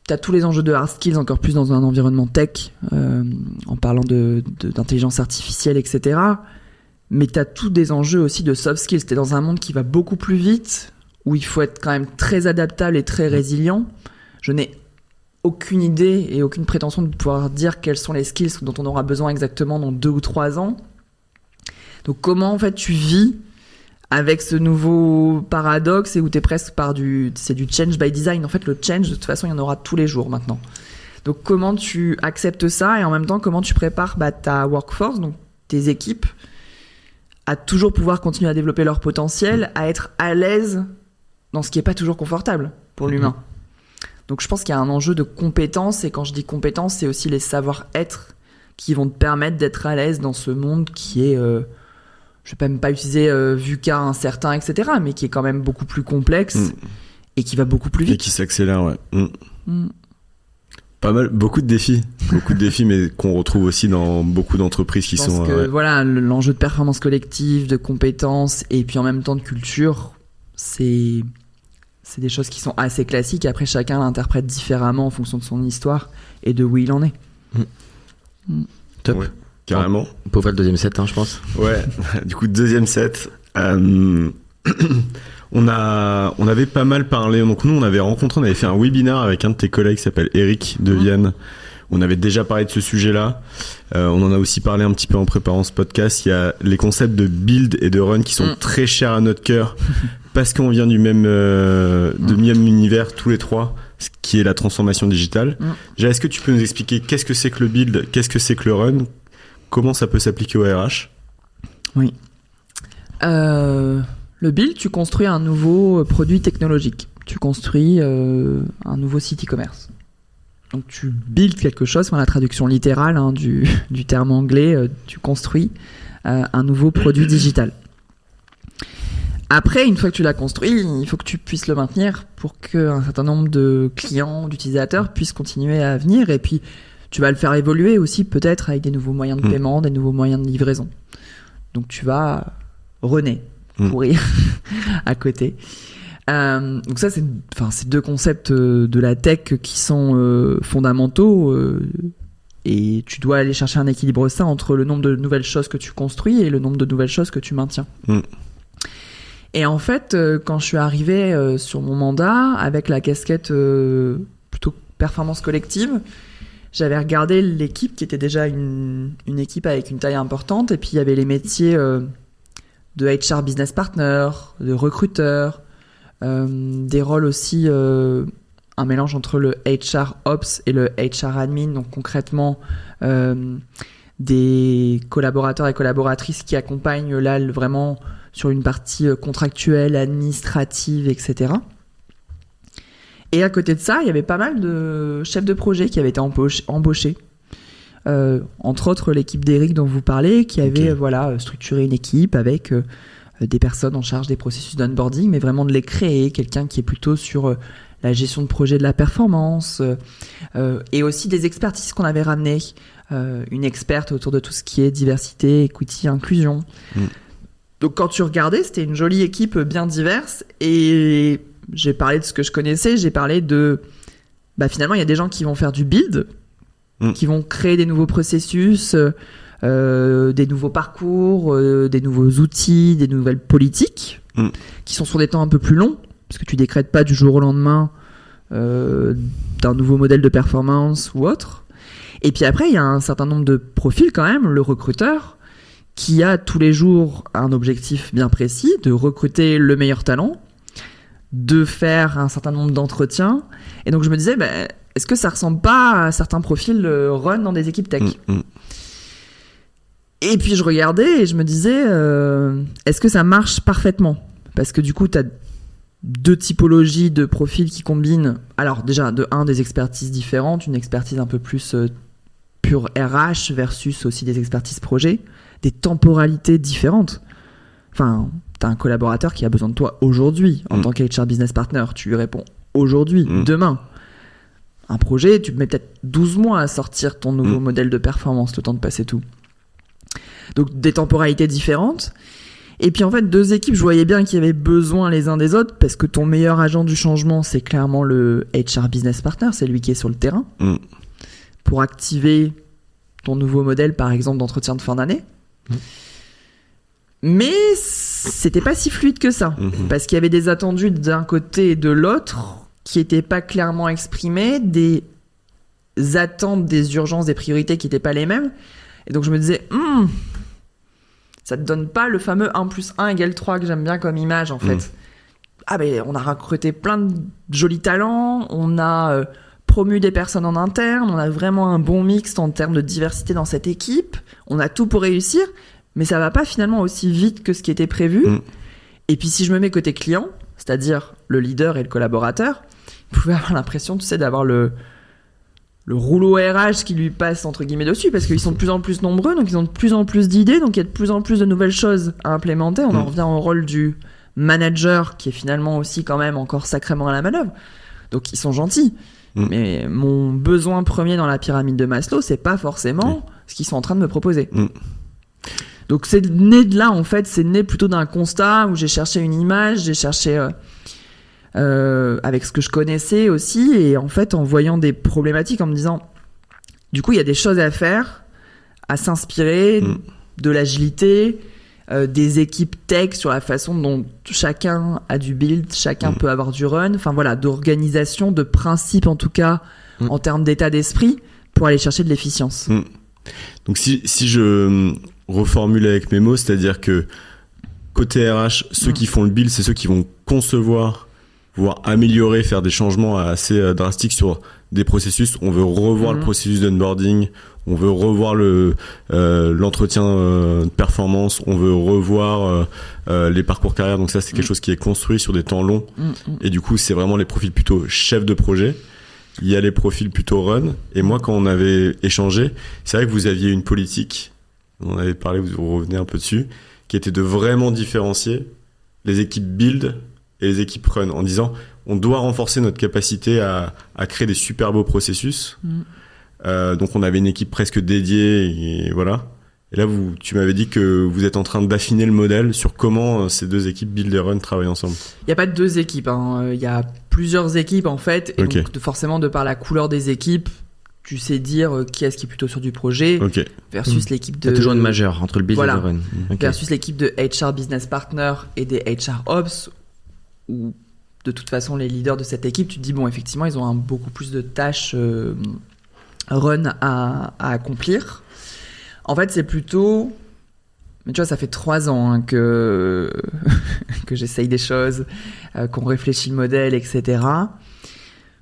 T'as tous les enjeux de hard skills, encore plus dans un environnement tech, en parlant d'intelligence artificielle, etc. Mais t'as tous des enjeux aussi de soft skills. T'es dans un monde qui va beaucoup plus vite, où il faut être quand même très adaptable et très résilient. Je n'ai aucune idée et aucune prétention de pouvoir dire quels sont les skills dont on aura besoin exactement dans 2 ou 3 ans. Donc comment en fait tu vis avec ce nouveau paradoxe et où tu es presque c'est du change by design. En fait, le change, de toute façon, il y en aura tous les jours maintenant. Donc, comment tu acceptes ça et en même temps, comment tu prépares ta workforce, donc tes équipes, à toujours pouvoir continuer à développer leur potentiel, à être à l'aise dans ce qui n'est pas toujours confortable pour l'humain. Donc, je pense qu'il y a un enjeu de compétences et quand je dis compétences, c'est aussi les savoir-être qui vont te permettre d'être à l'aise dans ce monde qui est... je vais même pas utiliser VUCA incertain, etc., mais qui est quand même beaucoup plus complexe et qui va beaucoup plus vite. Et qui s'accélère, ouais. Pas mal, beaucoup de défis, mais qu'on retrouve aussi dans beaucoup d'entreprises qui sont... Je pense que voilà, l'enjeu de performance collective, de compétences et puis en même temps de culture, c'est des choses qui sont assez classiques. Après, chacun l'interprète différemment en fonction de son histoire et de où il en est. Top. Ouais. Carrément. On peut ouvrir le deuxième set, je pense. Ouais, du coup, deuxième set. On avait pas mal parlé. Donc, on avait fait un webinaire avec un de tes collègues qui s'appelle Eric de Vienne. On avait déjà parlé de ce sujet-là. On en a aussi parlé un petit peu en préparant ce podcast. Il y a les concepts de build et de run qui sont très chers à notre cœur parce qu'on vient du même univers tous les trois, ce qui est la transformation digitale. Déjà, est-ce que tu peux nous expliquer qu'est-ce que c'est que le build, qu'est-ce que c'est que le run? Comment ça peut s'appliquer au RH? Oui. Le build, tu construis un nouveau produit technologique. Tu construis un nouveau site e-commerce. Donc tu builds quelque chose, la traduction littérale du terme anglais, tu construis un nouveau produit digital. Après, une fois que tu l'as construit, il faut que tu puisses le maintenir pour qu'un certain nombre de clients, d'utilisateurs puissent continuer à venir. Et puis, tu vas le faire évoluer aussi peut-être avec des nouveaux moyens de paiement, des nouveaux moyens de livraison. Donc tu vas courir à côté. Donc ça, c'est 2 concepts de la tech qui sont fondamentaux et tu dois aller chercher un équilibre sain entre le nombre de nouvelles choses que tu construis et le nombre de nouvelles choses que tu maintiens. Et en fait, quand je suis arrivé sur mon mandat avec la casquette plutôt performance collective, j'avais regardé l'équipe qui était déjà une équipe avec une taille importante et puis il y avait les métiers de HR business partner, de recruteur, des rôles aussi, un mélange entre le HR ops et le HR admin, donc concrètement des collaborateurs et collaboratrices qui accompagnent là vraiment sur une partie contractuelle, administrative, etc. Et à côté de ça, il y avait pas mal de chefs de projet qui avaient été embauchés. Entre autres, l'équipe d'Eric dont vous parlez, qui avait structuré une équipe avec des personnes en charge des processus d'onboarding, mais vraiment de les créer. Quelqu'un qui est plutôt sur la gestion de projet de la performance et aussi des expertises qu'on avait ramenées. Une experte autour de tout ce qui est diversité, equity, inclusion. Donc quand tu regardais, c'était une jolie équipe bien diverse et j'ai parlé de ce que je connaissais, j'ai parlé de... finalement, il y a des gens qui vont faire du build, qui vont créer des nouveaux processus, des nouveaux parcours, des nouveaux outils, des nouvelles politiques, qui sont sur des temps un peu plus longs, parce que tu décrètes pas du jour au lendemain d'un nouveau modèle de performance ou autre. Et puis après, il y a un certain nombre de profils quand même, le recruteur, qui a tous les jours un objectif bien précis, de recruter le meilleur talent, de faire un certain nombre d'entretiens. Et donc je me disais, est-ce que ça ressemble pas à certains profils run dans des équipes tech? Et puis je regardais et je me disais, est-ce que ça marche parfaitement? Parce que du coup, tu as 2 typologies de profils qui combinent, alors déjà, des expertises différentes, une expertise un peu plus pure RH versus aussi des expertises projet, des temporalités différentes. Enfin, t'as un collaborateur qui a besoin de toi aujourd'hui en tant qu'HR business partner. Tu lui réponds aujourd'hui, demain. Un projet, tu mets peut-être 12 mois à sortir ton nouveau modèle de performance, le temps de passer tout. Donc des temporalités différentes. Et puis en fait, 2 équipes, je voyais bien qu'il y avait besoin les uns des autres parce que ton meilleur agent du changement, c'est clairement le HR business partner, c'est lui qui est sur le terrain. Pour activer ton nouveau modèle, par exemple, d'entretien de fin d'année. Mais c'était pas si fluide que ça. Parce qu'il y avait des attendus d'un côté et de l'autre qui n'étaient pas clairement exprimés, des attentes, des urgences, des priorités qui n'étaient pas les mêmes. Et donc je me disais, ça te donne pas le fameux 1 + 1 = 3 que j'aime bien comme image en fait. Ah ben on a recruté plein de jolis talents, on a promu des personnes en interne, on a vraiment un bon mix en termes de diversité dans cette équipe, on a tout pour réussir, mais ça va pas finalement aussi vite que ce qui était prévu. Et puis si je me mets côté client, c'est-à-dire le leader et le collaborateur, il pouvait avoir l'impression, tu sais, d'avoir le rouleau RH qui lui passe entre guillemets dessus parce qu'ils sont de plus en plus nombreux, donc ils ont de plus en plus d'idées, donc il y a de plus en plus de nouvelles choses à implémenter. On en revient au rôle du manager qui est finalement aussi quand même encore sacrément à la manœuvre. Donc ils sont gentils. Mais mon besoin premier dans la pyramide de Maslow, c'est pas forcément ce qu'ils sont en train de me proposer. Donc c'est né de là en fait, c'est né plutôt d'un constat où j'ai cherché une image, j'ai cherché avec ce que je connaissais aussi, et en fait en voyant des problématiques, en me disant du coup il y a des choses à faire, à s'inspirer de l'agilité, des équipes tech sur la façon dont chacun a du build, chacun peut avoir du run, enfin voilà, d'organisation, de principe en tout cas en termes d'état d'esprit pour aller chercher de l'efficience. Donc si je reformule avec mes mots, c'est-à-dire que côté RH, ceux qui font le build, c'est ceux qui vont concevoir, voire améliorer, faire des changements assez drastiques sur des processus. On veut revoir le processus d'onboarding, on veut revoir l'entretien de performance, on veut revoir les parcours carrière. Donc ça, c'est quelque chose qui est construit sur des temps longs. Et du coup, c'est vraiment les profils plutôt chefs de projet. Il y a les profils plutôt run. Et moi, quand on avait échangé, c'est vrai que vous aviez une politique, on en avait parlé, vous revenez un peu dessus, qui était de vraiment différencier les équipes build et les équipes run, en disant on doit renforcer notre capacité à créer des super beaux processus. Donc on avait une équipe presque dédiée, et voilà. Et là, tu m'avais dit que vous êtes en train d'affiner le modèle sur comment ces 2 équipes build et run travaillent ensemble. Il n'y a pas 2 équipes, il y a plusieurs équipes en fait, et donc forcément de par la couleur des équipes, tu sais dire qui est-ce qui est plutôt sur du projet versus l'équipe de... Il y a toujours une majeure entre le build et le run. Versus l'équipe de HR Business Partner et des HR Ops, où de toute façon les leaders de cette équipe, tu te dis bon effectivement ils ont beaucoup plus de tâches run à accomplir. En fait c'est plutôt... Mais tu vois, ça fait 3 ans que j'essaye des choses, qu'on réfléchit le modèle, etc.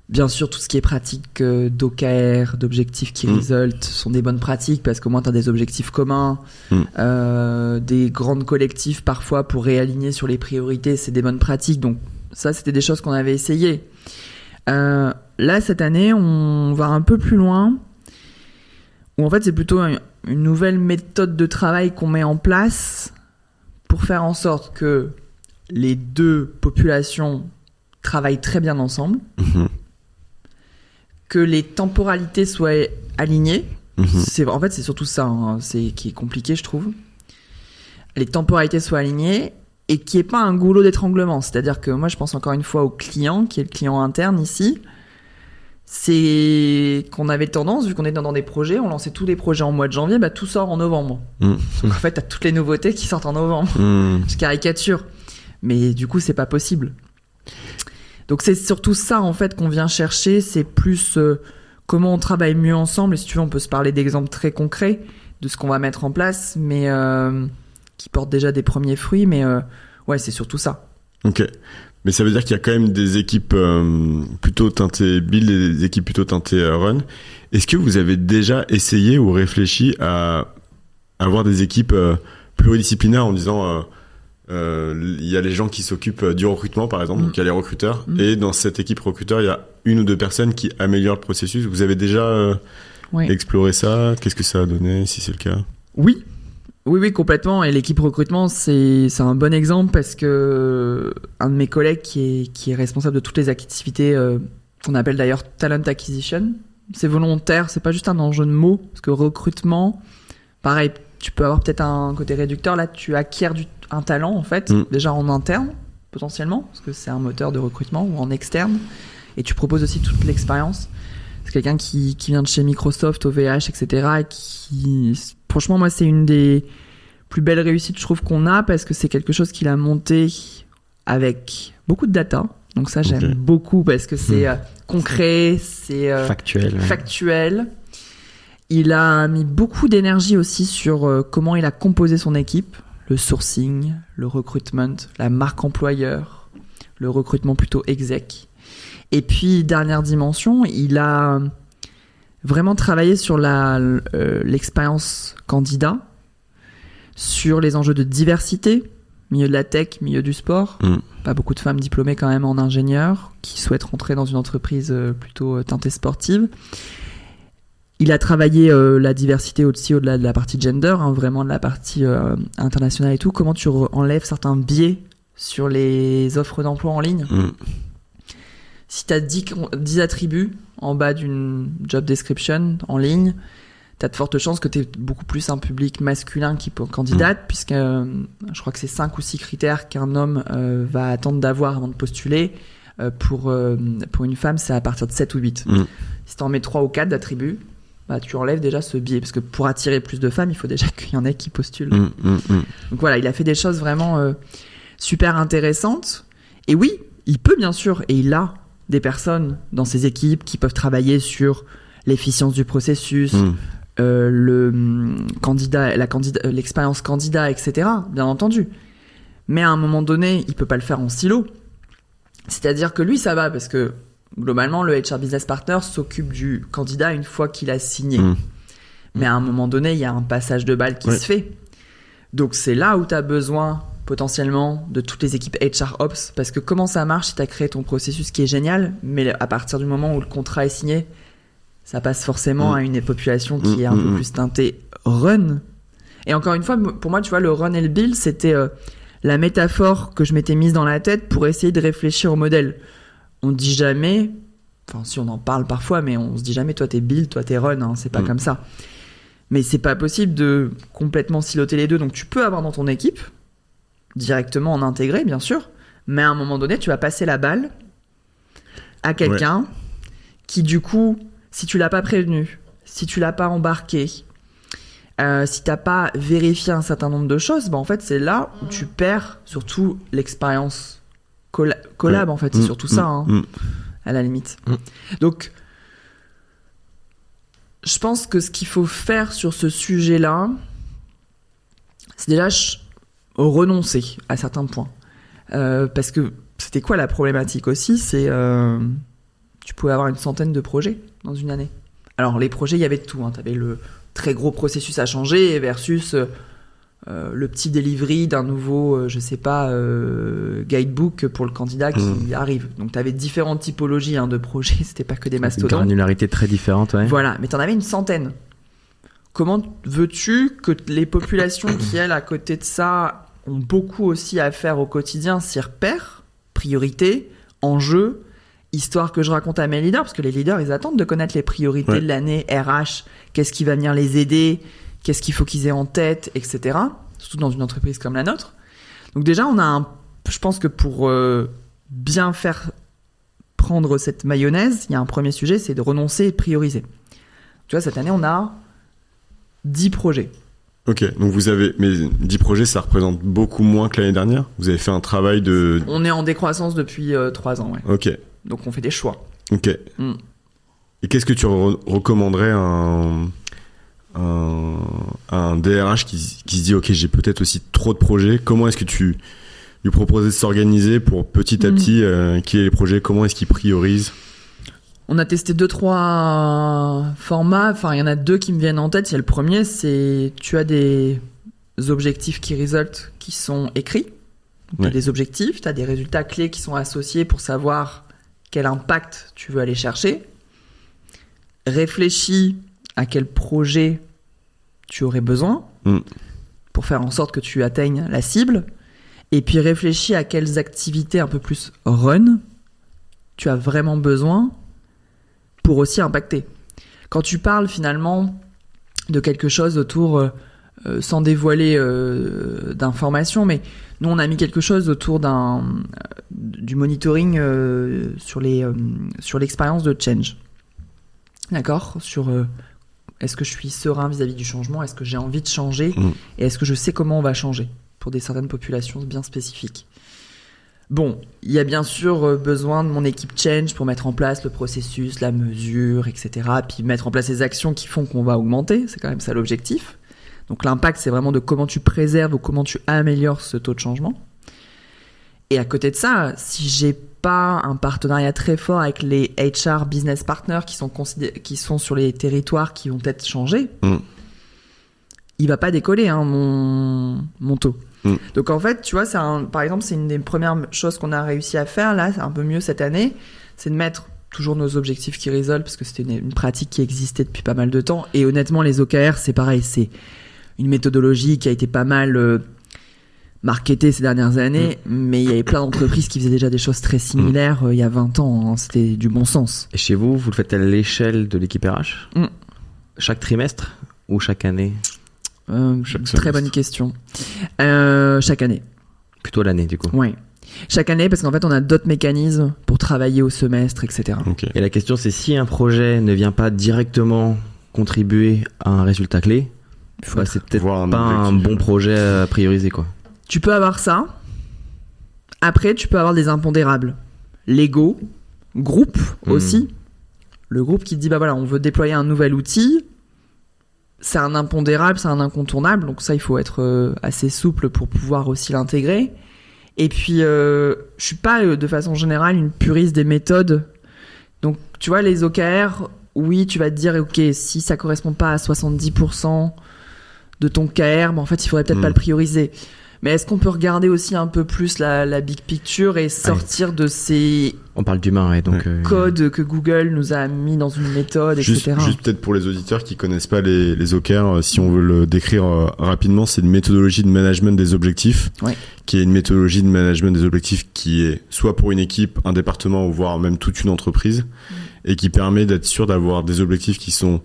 Bien sûr, tout ce qui est pratique d'OKR, d'objectifs qui result, sont des bonnes pratiques parce qu'au moins tu as des objectifs communs, des grandes collectifs parfois pour réaligner sur les priorités, c'est des bonnes pratiques. Donc ça, c'était des choses qu'on avait essayées. Là, cette année, on va un peu plus loin, où en fait, c'est plutôt une nouvelle méthode de travail qu'on met en place pour faire en sorte que les 2 populations travaillent très bien ensemble, que les temporalités soient alignées. En fait, c'est surtout ça qui est compliqué, je trouve. Les temporalités soient alignées et qu'il n'y ait pas un goulot d'étranglement. C'est-à-dire que moi, je pense encore une fois au client, qui est le client interne ici. C'est qu'on avait tendance, vu qu'on est dans des projets, on lançait tous les projets en mois de janvier, tout sort en novembre. Donc en fait, t'as toutes les nouveautés qui sortent en novembre. Je caricature. Mais du coup, c'est pas possible. Donc c'est surtout ça en fait qu'on vient chercher, c'est plus comment on travaille mieux ensemble. Et si tu veux, on peut se parler d'exemples très concrets de ce qu'on va mettre en place, mais qui portent déjà des premiers fruits. Mais ouais, c'est surtout ça. Ok. Mais ça veut dire qu'il y a quand même des équipes plutôt teintées build et des équipes plutôt teintées run. Est-ce que vous avez déjà essayé ou réfléchi à avoir des équipes pluridisciplinaires en disant il y a les gens qui s'occupent du recrutement par exemple, donc il y a les recruteurs, et dans cette équipe recruteur il y a 1 ou 2 personnes qui améliorent le processus. Vous avez déjà Oui. explorer ça? Qu'est-ce que ça a donné, si c'est le cas? Oui, complètement. Et l'équipe recrutement, c'est un bon exemple parce que un de mes collègues qui est responsable de toutes les activités qu'on appelle d'ailleurs talent acquisition, c'est volontaire, c'est pas juste un enjeu de mots, parce que recrutement, pareil, tu peux avoir peut-être un côté réducteur, là tu acquiers un talent en fait, déjà en interne potentiellement, parce que c'est un moteur de recrutement, ou en externe, et tu proposes aussi toute l'expérience. C'est quelqu'un qui vient de chez Microsoft, OVH, etc. Et qui, franchement, moi, c'est une des plus belles réussites, je trouve, qu'on a, parce que c'est quelque chose qu'il a monté avec beaucoup de data. Donc ça, j'aime beaucoup, parce que c'est concret, c'est factuel. Il a mis beaucoup d'énergie aussi sur comment il a composé son équipe, le sourcing, le recruitment, la marque employeur, le recrutement plutôt exec. Et puis, dernière dimension, il a vraiment travaillé sur l'expérience candidat, sur les enjeux de diversité, milieu de la tech, milieu du sport. Pas beaucoup de femmes diplômées quand même en ingénieur qui souhaitent rentrer dans une entreprise plutôt teintée sportive. Il a travaillé la diversité aussi au-delà de la partie gender, vraiment de la partie internationale et tout. Comment tu enlèves certains biais sur les offres d'emploi en ligne. Si tu as 10 attributs en bas d'une job description en ligne, tu as de fortes chances que tu aies beaucoup plus un public masculin qui candidate, puisque je crois que c'est 5 ou 6 critères qu'un homme va attendre d'avoir avant de postuler. Pour une femme, c'est à partir de 7 ou 8. Si tu en mets 3 ou 4 d'attributs, bah, tu enlèves déjà ce biais, parce que pour attirer plus de femmes, il faut déjà qu'il y en ait qui postulent. Donc voilà, il a fait des choses vraiment super intéressantes. Et oui, il peut bien sûr, et il a des personnes dans ses équipes qui peuvent travailler sur l'efficience du processus, l'expérience candidat, etc. Bien entendu. Mais à un moment donné, il peut pas le faire en silo. C'est-à-dire que lui, ça va, parce que globalement, le HR Business Partner s'occupe du candidat une fois qu'il a signé. Mais à un moment donné, il y a un passage de balle qui se fait. Donc c'est là où tu as besoin potentiellement de toutes les équipes HR Ops, parce que comment ça marche si tu as créé ton processus qui est génial, mais à partir du moment où le contrat est signé, ça passe forcément à une population qui est un peu plus teintée run. Et encore une fois, pour moi, tu vois, le run et le build, c'était la métaphore que je m'étais mise dans la tête pour essayer de réfléchir au modèle. On dit jamais, enfin si on en parle parfois, mais on se dit jamais toi t'es build, toi t'es run, hein, c'est pas comme ça. Mais c'est pas possible de complètement siloter les deux, donc tu peux avoir dans ton équipe, directement en intégré bien sûr, mais à un moment donné tu vas passer la balle à quelqu'un qui du coup, si tu l'as pas prévenu, si tu l'as pas embarqué, si t'as pas vérifié un certain nombre de choses, bah en fait c'est là où tu perds surtout l'expérience collab en fait, c'est surtout ça à la limite. Donc je pense que ce qu'il faut faire sur ce sujet-là, c'est déjà renoncer à certains points. Parce que c'était quoi la problématique aussi, c'est tu pouvais avoir une centaine de projets dans une année. Alors les projets, il y avait de tout, tu avais le très gros processus à changer versus le petit delivery d'un nouveau, guidebook pour le candidat qui arrive. Donc tu avais différentes typologies de projets, c'était pas que des mastodontes. Une granularité très différente, Voilà, mais tu en avais une centaine. Comment veux-tu que les populations qui, elles, à côté de ça, ont beaucoup aussi à faire au quotidien, s'y repèrent, priorités, enjeux, histoire que je raconte à mes leaders, parce que les leaders, ils attendent de connaître les priorités de l'année, RH, qu'est-ce qui va venir les aider, qu'est-ce qu'il faut qu'ils aient en tête, etc. Surtout dans une entreprise comme la nôtre. Donc déjà, je pense que pour bien faire prendre cette mayonnaise, il y a un premier sujet, c'est de renoncer et de prioriser. Tu vois, cette année, on a 10 projets. Ok, donc mais 10 projets, ça représente beaucoup moins que l'année dernière. Vous avez fait un travail de... On est en décroissance depuis 3 ans, Ok. Donc on fait des choix. Ok. Et qu'est-ce que tu recommanderais à un DRH qui se dit ok, j'ai peut-être aussi trop de projets, comment est-ce que tu lui proposes de s'organiser pour petit à petit qu'il y ait les projets, comment est-ce qu'il priorise? On a testé 2-3 formats, enfin il y en a 2 qui me viennent en tête. Le premier, c'est tu as des objectifs qui result qui sont écrits, tu as des objectifs, tu as des résultats clés qui sont associés pour savoir quel impact tu veux aller chercher. Réfléchis à quel projet tu aurais besoin pour faire en sorte que tu atteignes la cible. Et puis réfléchis à quelles activités un peu plus run tu as vraiment besoin pour aussi impacter. Quand tu parles finalement de quelque chose autour, sans dévoiler d'informations, mais nous on a mis quelque chose autour du monitoring sur l'expérience de change. D'accord ? Sur est-ce que je suis serein vis-à-vis du changement ? Est-ce que j'ai envie de changer ? Et est-ce que je sais comment on va changer pour certaines populations bien spécifiques ? Bon, il y a bien sûr besoin de mon équipe change pour mettre en place le processus, la mesure, etc. Puis mettre en place les actions qui font qu'on va augmenter. C'est quand même ça l'objectif. Donc l'impact, c'est vraiment de comment tu préserves ou comment tu améliores ce taux de changement. Et à côté de ça, si j'ai pas un partenariat très fort avec les HR business partners qui sont sur les territoires qui vont être changés, il va pas décoller mon taux. Donc en fait, tu vois, par exemple, c'est une des premières choses qu'on a réussi à faire, là, c'est un peu mieux cette année, c'est de mettre toujours nos objectifs qui résolvent, parce que c'était une pratique qui existait depuis pas mal de temps. Et honnêtement, les OKR, c'est pareil, c'est une méthodologie qui a été pas mal marketée ces dernières années, mais il y avait plein d'entreprises qui faisaient déjà des choses très similaires il y a 20 ans, hein, c'était du bon sens. Et chez vous, vous le faites à l'échelle de l'équipe RH ? Chaque trimestre ou chaque année ? Très bonne question. Chaque année. Plutôt l'année, du coup. Oui. Chaque année, parce qu'en fait, on a d'autres mécanismes pour travailler au semestre, etc. Okay. Et la question, c'est si un projet ne vient pas directement contribuer à un résultat clé, c'est peut-être pas un bon projet à prioriser, quoi. Tu peux avoir ça. Après, tu peux avoir des impondérables. L'ego, groupe aussi. Le groupe qui te dit, bah voilà, on veut déployer un nouvel outil. C'est un impondérable, c'est un incontournable, donc ça il faut être assez souple pour pouvoir aussi l'intégrer. Et puis je suis pas de façon générale une puriste des méthodes. Donc tu vois, les OKR, oui, tu vas te dire ok, si ça correspond pas à 70% de ton KR, en fait il faudrait peut-être pas le prioriser. Mais est-ce qu'on peut regarder aussi un peu plus la big picture et sortir de ces... On parle d'humain, donc... codes que Google nous a mis dans une méthode, etc. Juste peut-être pour les auditeurs qui connaissent pas les OKR, si on veut le décrire rapidement, c'est une méthodologie de management des objectifs, qui est une méthodologie de management des objectifs qui est soit pour une équipe, un département, ou voire même toute une entreprise, et qui permet d'être sûr d'avoir des objectifs qui sont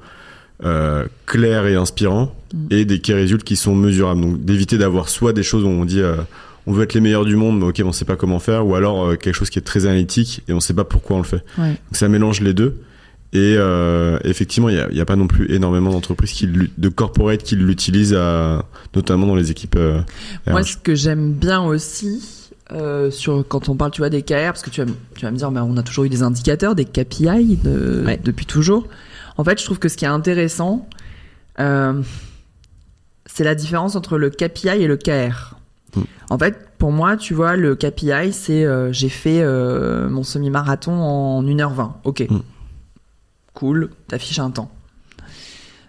clairs et inspirants, et des key results qui sont mesurables. Donc d'éviter d'avoir soit des choses où on dit on veut être les meilleurs du monde, mais ok, on sait pas comment faire, ou alors quelque chose qui est très analytique et on sait pas pourquoi on le fait. Donc ça mélange les deux. Et effectivement, il y a pas non plus énormément d'entreprises de corporate qui l'utilisent, notamment dans les équipes RH. Moi, ce que j'aime bien aussi quand on parle, tu vois, des KR, parce que tu vas me dire, on a toujours eu des indicateurs, des KPI depuis toujours. En fait, je trouve que ce qui est intéressant, c'est la différence entre le KPI et le KR. En fait, pour moi, tu vois, le KPI, c'est j'ai fait mon semi-marathon en 1h20. Ok. Cool, t'affiches un temps.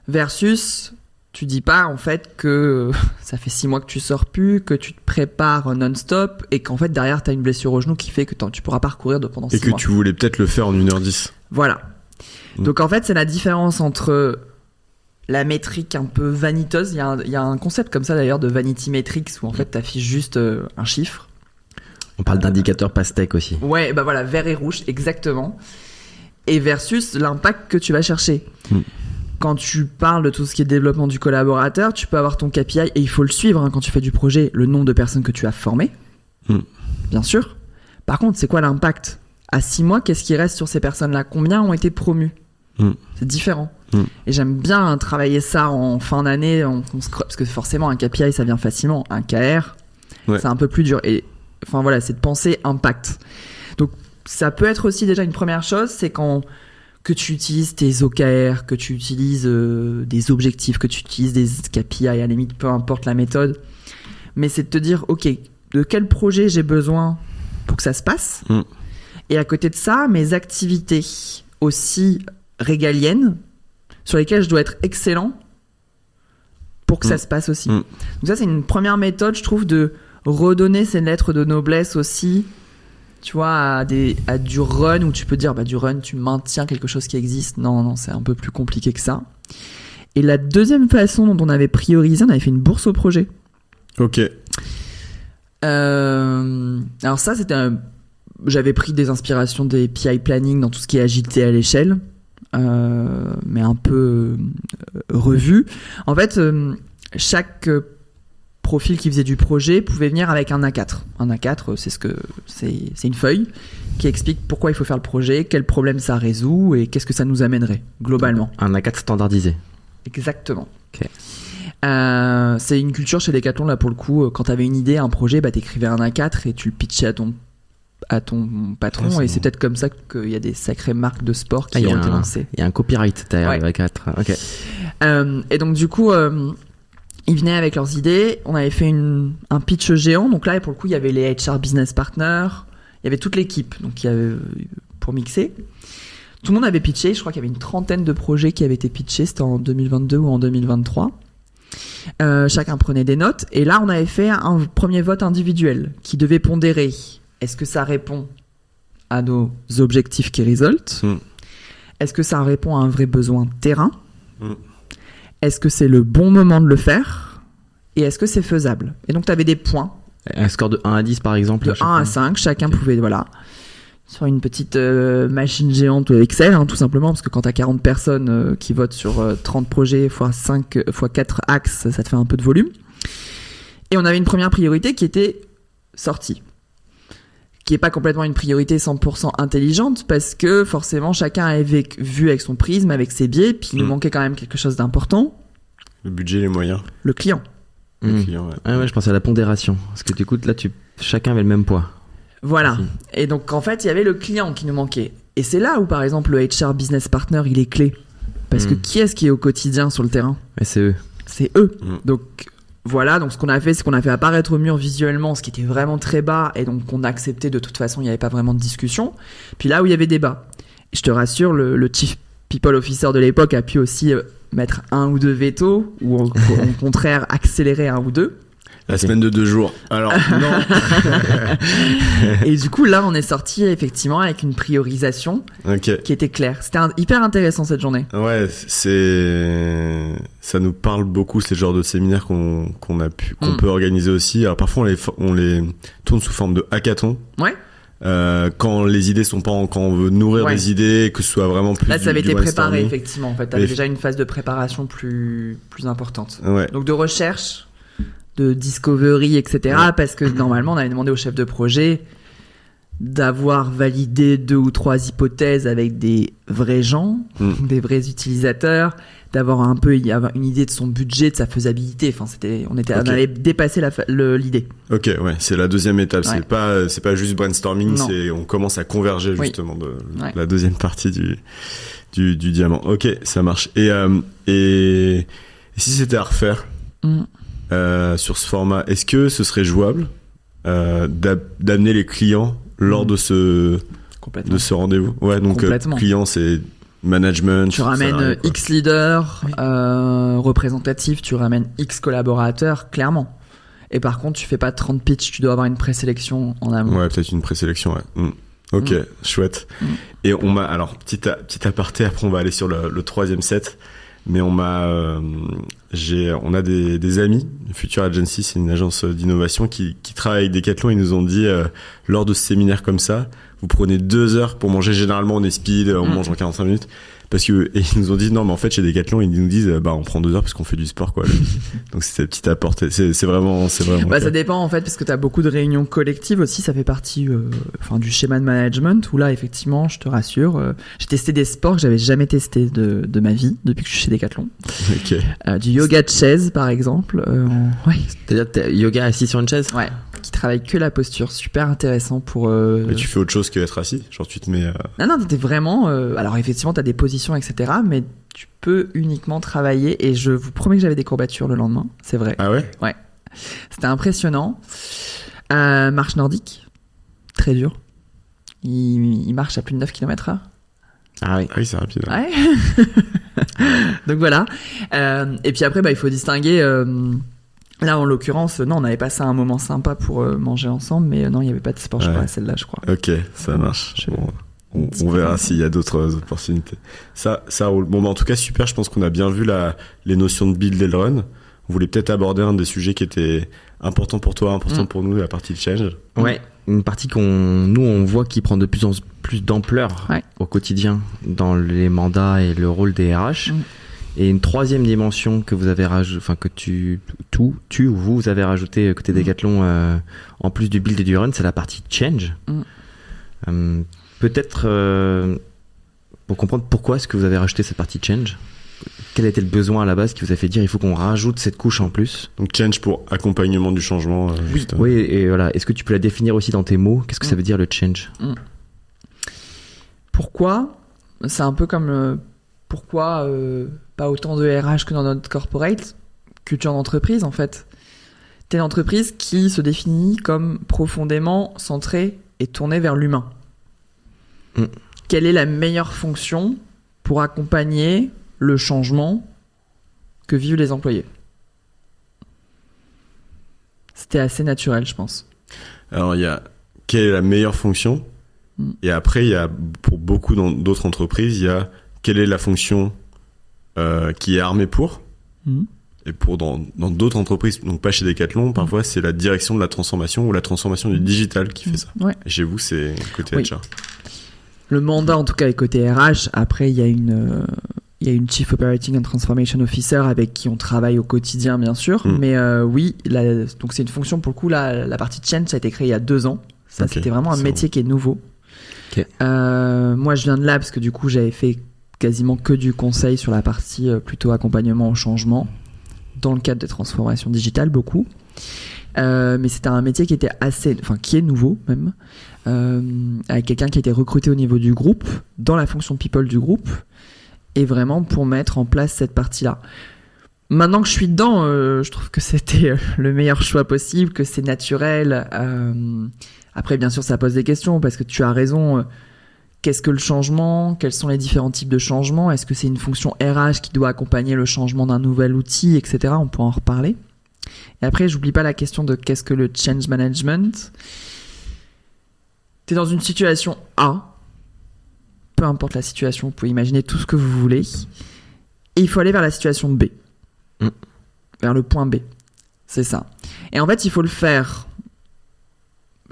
Versus, tu dis pas en fait que ça fait 6 mois que tu sors plus, que tu te prépares non-stop et qu'en fait derrière t'as une blessure au genou qui fait que tu pourras pas courir pendant 6 mois. Et que tu voulais peut-être le faire en 1h10. Voilà. Donc en fait, c'est la différence entre la métrique un peu vaniteuse. Il y a un concept comme ça d'ailleurs de vanity metrics où en fait t'affiches juste un chiffre. On parle d'indicateur pastèque aussi. Ouais, bah voilà, vert et rouge, exactement. Et versus l'impact que tu vas chercher. Quand tu parles de tout ce qui est développement du collaborateur, tu peux avoir ton KPI et il faut le suivre quand tu fais du projet, le nombre de personnes que tu as formées, bien sûr. Par contre, c'est quoi l'impact ? À 6 mois, qu'est-ce qui reste sur ces personnes-là ? Combien ont été promues ? C'est différent. Et j'aime bien travailler ça en fin d'année, parce que forcément, un KPI, ça vient facilement. Un KR, c'est un peu plus dur. Et enfin voilà, c'est de penser impact. Donc, ça peut être aussi déjà une première chose, c'est que tu utilises tes OKR, que tu utilises des objectifs, que tu utilises des KPI, à la limite, peu importe la méthode. Mais c'est de te dire, ok, de quel projet j'ai besoin pour que ça se passe ? Et à côté de ça, mes activités aussi régaliennes, sur lesquelles je dois être excellent pour que ça se passe aussi. Donc ça, c'est une première méthode, je trouve, de redonner ces lettres de noblesse aussi tu vois, à du run où tu peux dire, du run, tu maintiens quelque chose qui existe. Non, c'est un peu plus compliqué que ça. Et la deuxième façon dont on avait priorisé, on avait fait une bourse au projet. Ok. Alors ça, j'avais pris des inspirations des PI planning dans tout ce qui est agilité à l'échelle, mais un peu revu. En fait, chaque profil qui faisait du projet pouvait venir avec un A4. Un A4, c'est une feuille qui explique pourquoi il faut faire le projet, quel problème ça résout et qu'est-ce que ça nous amènerait globalement. Un A4 standardisé. Exactement. Ok. C'est une culture chez Decathlon là pour le coup. Quand t'avais une idée, un projet, t'écrivais un A4 et tu le pitchais à ton patron, et c'est peut-être comme ça qu'il y a des sacrées marques de sport qui ont été lancées. Il y a un copyright derrière le A4. Ok. Et donc du coup, ils venaient avec leurs idées. On avait fait un pitch géant. Donc là, pour le coup, il y avait les HR business partners, il y avait toute l'équipe. Donc il y avait pour mixer. Tout le monde avait pitché. Je crois qu'il y avait une 30aine de projets qui avaient été pitchés. C'était en 2022 ou en 2023. Chacun prenait des notes et là on avait fait un premier vote individuel qui devait pondérer est-ce que ça répond à nos objectifs qui résultent, est-ce que ça répond à un vrai besoin terrain, est-ce que c'est le bon moment de le faire et est-ce que c'est faisable. Et donc tu avais des points, un score de 1 à 10 par exemple, de 1 à 5, chacun pouvait sur une petite machine géante Excel, tout simplement, parce que quand tu as 40 personnes qui votent sur 30 projets x 4 axes, ça te fait un peu de volume. Et on avait une première priorité qui était sortie, qui n'est pas complètement une priorité 100% intelligente, parce que forcément chacun avait vu avec son prisme, avec ses biais, puis il nous manquait quand même quelque chose d'important. Le budget, les moyens. Le client. Le client, ouais. Ah ouais, je pensais à la pondération, parce que du coup là chacun avait le même poids. Voilà. Et donc, en fait, il y avait le client qui nous manquait. Et c'est là où, par exemple, le HR business partner, il est clé. Parce que qui est-ce qui est au quotidien sur le terrain ? Et c'est eux. C'est eux. Donc, voilà. Donc, ce qu'on a fait, c'est qu'on a fait apparaître au mur visuellement ce qui était vraiment très bas. Et donc, on a accepté. De toute façon, il n'y avait pas vraiment de discussion. Puis là où il y avait débat. Et je te rassure, le chief people officer de l'époque a pu aussi mettre 1 ou 2 vétos. Ou au contraire, accélérer 1 ou 2. La semaine de 2 jours. Alors, non. Et du coup, là, on est sorti effectivement avec une priorisation qui était claire. C'était hyper intéressant cette journée. Ouais, ça nous parle beaucoup, c'est le genre de séminaire qu'on peut organiser aussi. Alors parfois, on les tourne sous forme de hackathon. Ouais. Quand les idées sont pas quand on veut nourrir des idées, que ce soit vraiment plus. Là, ça avait été préparé effectivement. En fait, t'avais déjà une phase de préparation plus importante. Ouais. Donc de recherche, de discovery, etc. Parce que normalement, on avait demandé au chef de projet d'avoir validé 2 ou 3 hypothèses avec des vrais gens, des vrais utilisateurs, d'avoir un peu une idée de son budget, de sa faisabilité. Enfin, on avait dépassé l'idée. Ok, ouais, c'est la deuxième étape. Ouais. C'est pas juste brainstorming, on commence à converger justement de la deuxième partie du diamant. Ok, ça marche. Et si c'était à refaire sur ce format, est-ce que ce serait jouable d'amener les clients lors de ce rendez-vous? Ouais, donc client, c'est management. Tu ramènes X leaders représentatifs, tu ramènes X collaborateurs, clairement. Et par contre, tu fais pas 30 pitchs, tu dois avoir une présélection en amont. Ouais, peut-être une présélection, ouais. Ok, chouette. Et alors, petit aparté, après on va aller sur le troisième set. Mais on a des amis, Future Agency, c'est une agence d'innovation qui travaille avec Decathlon. Ils nous ont dit, lors de ce séminaire comme ça, vous prenez 2 heures pour manger. Généralement, on est speed, on mange en 45 minutes. Et ils nous ont dit, non, mais en fait, chez Decathlon, ils nous disent, on prend 2 heures parce qu'on fait du sport, quoi. Donc, c'est petit apport. C'est vraiment. Ça dépend, en fait, parce que t'as beaucoup de réunions collectives aussi. Ça fait partie, du schéma de management où là, effectivement, je te rassure, j'ai testé des sports que j'avais jamais testé de ma vie depuis que je suis chez Decathlon. Du yoga de chaise, par exemple. C'est-à-dire, yoga assis sur une chaise? Ouais. Qui travaille que la posture, super intéressant pour. Mais tu fais autre chose qu'être assis, genre tu te mets. Non, t'es vraiment. Alors effectivement, t'as des positions, etc. Mais tu peux uniquement travailler. Et je vous promets que j'avais des courbatures le lendemain, c'est vrai. Ah ouais? Ouais. C'était impressionnant. Marche nordique, très dur. Il marche à plus de 9 km/h. Ah oui, c'est rapide. Ouais. Donc voilà. Et puis après, il faut distinguer. Là, en l'occurrence, non, on avait passé un moment sympa pour manger ensemble, mais non, il n'y avait pas de sport, je crois, celle-là, je crois. Ok, ça marche. On verra s'il y a d'autres opportunités. Ça roule. Bon, en tout cas, super. Je pense qu'on a bien vu les notions de build et de run. On voulait peut-être aborder un des sujets qui était important pour toi, important pour nous, la partie de change. Ouais, une partie on voit qui prend de plus en plus d'ampleur au quotidien dans les mandats et le rôle des RH. Et une troisième dimension que vous avez vous avez rajouté côté Decathlon, en plus du build et du run, c'est la partie change. Peut-être pour comprendre pourquoi est-ce que vous avez rajouté cette partie change. Quel était le besoin à la base qui vous a fait dire il faut qu'on rajoute cette couche en plus? Donc change pour accompagnement du changement. Oui, et voilà. Est-ce que tu peux la définir aussi dans tes mots? Qu'est-ce que ça veut dire le change? Pourquoi? C'est un peu comme pourquoi pas autant de RH que dans notre corporate culture d'entreprise en fait. T'es une entreprise qui se définit comme profondément centrée et tournée vers l'humain. Quelle est la meilleure fonction pour accompagner le changement que vivent les employés? C'était assez naturel, je pense. Alors, il y a quelle est la meilleure fonction? Et après, il y a, pour beaucoup d'autres entreprises, il y a quelle est la fonction qui est armée pour. Et pour dans d'autres entreprises, donc pas chez Decathlon, parfois c'est la direction de la transformation ou la transformation du digital qui fait ça. Et chez vous, c'est côté HR. Le mandat, en tout cas, est côté RH. Après, il y a une Chief Operating and Transformation Officer avec qui on travaille au quotidien, bien sûr. Mais oui, donc c'est une fonction, pour le coup, la partie change, ça a été créé il y a 2 ans. Ça, c'était vraiment un métier qui est nouveau. Moi, je viens de là parce que du coup, j'avais fait quasiment que du conseil sur la partie plutôt accompagnement au changement dans le cadre des transformations digitales, beaucoup. Mais c'était un métier qui était qui est nouveau même, avec quelqu'un qui a été recruté au niveau du groupe, dans la fonction people du groupe, et vraiment pour mettre en place cette partie-là. Maintenant que je suis dedans, je trouve que c'était le meilleur choix possible, que c'est naturel. Après, bien sûr, ça pose des questions, parce que tu as raison. Qu'est-ce que le changement? Quels sont les différents types de changements? Est-ce que c'est une fonction RH qui doit accompagner le changement d'un nouvel outil, etc. On peut en reparler. Et après, j'oublie pas la question de qu'est-ce que le change management. T'es dans une situation A, peu importe la situation, vous pouvez imaginer tout ce que vous voulez, et il faut aller vers la situation B, vers le point B. C'est ça. Et en fait, il faut le faire.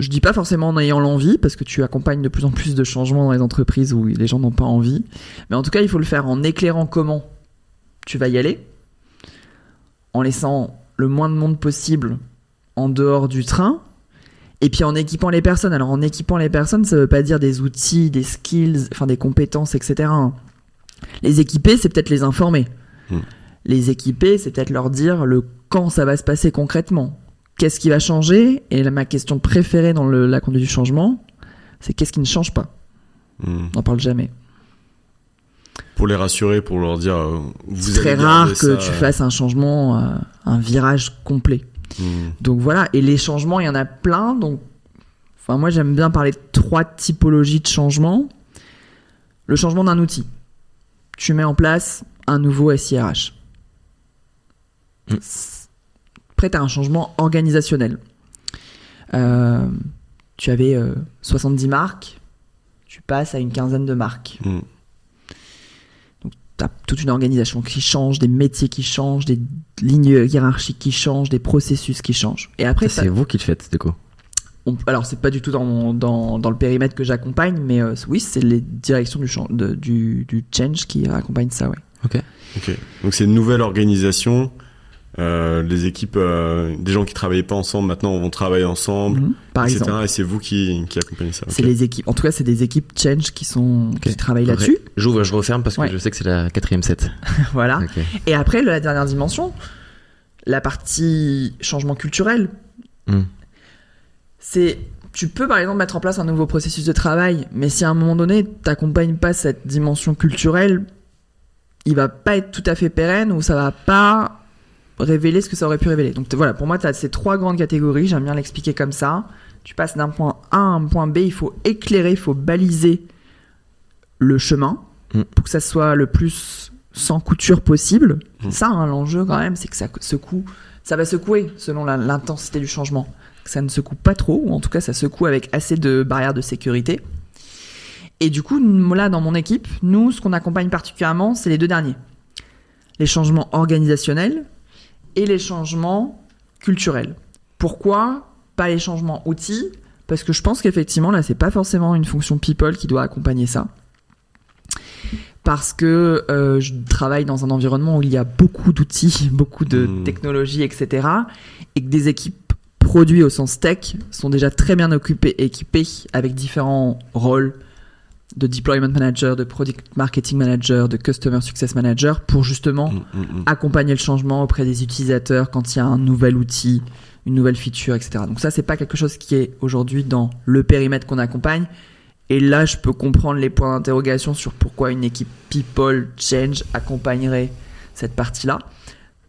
Je dis pas forcément en ayant l'envie, parce que tu accompagnes de plus en plus de changements dans les entreprises où les gens n'ont pas envie. Mais en tout cas, il faut le faire en éclairant comment tu vas y aller, en laissant le moins de monde possible en dehors du train, et puis en équipant les personnes. Alors en équipant les personnes, ça veut pas dire des outils, des skills, enfin des compétences, etc. Les équiper, c'est peut-être les informer. Les équiper, c'est peut-être leur dire quand ça va se passer concrètement. Qu'est-ce qui va changer? Et ma question préférée dans la conduite du changement, c'est qu'est-ce qui ne change pas? On n'en parle jamais. Pour les rassurer, pour leur dire... c'est très rare que tu fasses un changement, un virage complet. Donc voilà, et les changements, il y en a plein. Donc, moi, j'aime bien parler de 3 typologies de changements. Le changement d'un outil. Tu mets en place un nouveau SIRH. Après, tu as un changement organisationnel. Tu avais 70 marques, tu passes à une quinzaine de marques. Donc, tu as toute une organisation qui change, des métiers qui changent, des lignes hiérarchiques qui changent, des processus qui changent. Et après, c'est vous qui le faites, du coup. Alors, c'est pas du tout dans le périmètre que j'accompagne, mais oui, c'est les directions du change qui accompagnent ça, ouais. Ok. Donc, c'est une nouvelle organisation. Les équipes, des gens qui travaillaient pas ensemble maintenant vont travailler ensemble, par etc. exemple. Et c'est vous qui accompagnez ça. C'est les équipes. En tout cas, c'est des équipes change qui travaillent là-dessus. J'ouvre, je referme parce que je sais que c'est la 4e set. Voilà. Et après, la dernière dimension, la partie changement culturel. Tu peux par exemple mettre en place un nouveau processus de travail, mais si à un moment donné, t'accompagnes pas cette dimension culturelle, il va pas être tout à fait pérenne, ou ça va pas révéler ce que ça aurait pu révéler. Donc voilà, pour moi, tu as ces 3 grandes catégories, j'aime bien l'expliquer comme ça. Tu passes d'un point A à un point B, il faut éclairer, il faut baliser le chemin pour que ça soit le plus sans couture possible. C'est ça, l'enjeu quand même, c'est que ça ça va secouer selon l'intensité du changement. Ça ne secoue pas trop, ou en tout cas ça secoue avec assez de barrières de sécurité. Et du coup, là, dans mon équipe, nous, ce qu'on accompagne particulièrement, c'est les 2 derniers. Les changements organisationnels et les changements culturels. Pourquoi pas les changements outils ? Parce que je pense qu'effectivement, là, c'est pas forcément une fonction people qui doit accompagner ça. Parce que je travaille dans un environnement où il y a beaucoup d'outils, beaucoup de technologies, etc. Et que des équipes produits au sens tech sont déjà très bien équipées avec différents rôles de deployment manager, de product marketing manager, de customer success manager pour justement accompagner le changement auprès des utilisateurs quand il y a un nouvel outil, une nouvelle feature, etc. Donc ça, c'est pas quelque chose qui est aujourd'hui dans le périmètre qu'on accompagne. Et là, je peux comprendre les points d'interrogation sur pourquoi une équipe People Change accompagnerait cette partie-là.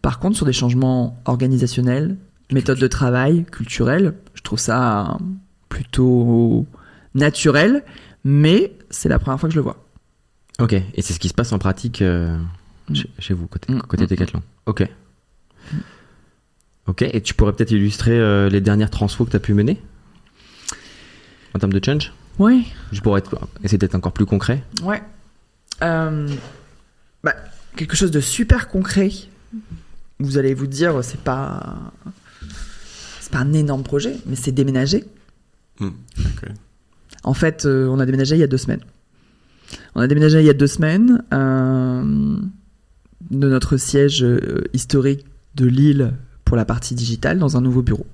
Par contre, sur des changements organisationnels, méthodes de travail, culturels, je trouve ça plutôt naturel, mais c'est la première fois que je le vois. Ok, et c'est ce qui se passe en pratique chez vous, côté Decathlon. Ok. Ok, et tu pourrais peut-être illustrer les dernières transfos que tu as pu mener en termes de change ? Ouais. Je pourrais essayer d'être encore plus concret. Ouais. Quelque chose de super concret. Vous allez vous dire, c'est pas un énorme projet, mais c'est déménager. Okay. En fait, on a déménagé il y a 2 semaines. On a déménagé il y a 2 semaines de notre siège historique de Lille pour la partie digitale dans un nouveau bureau.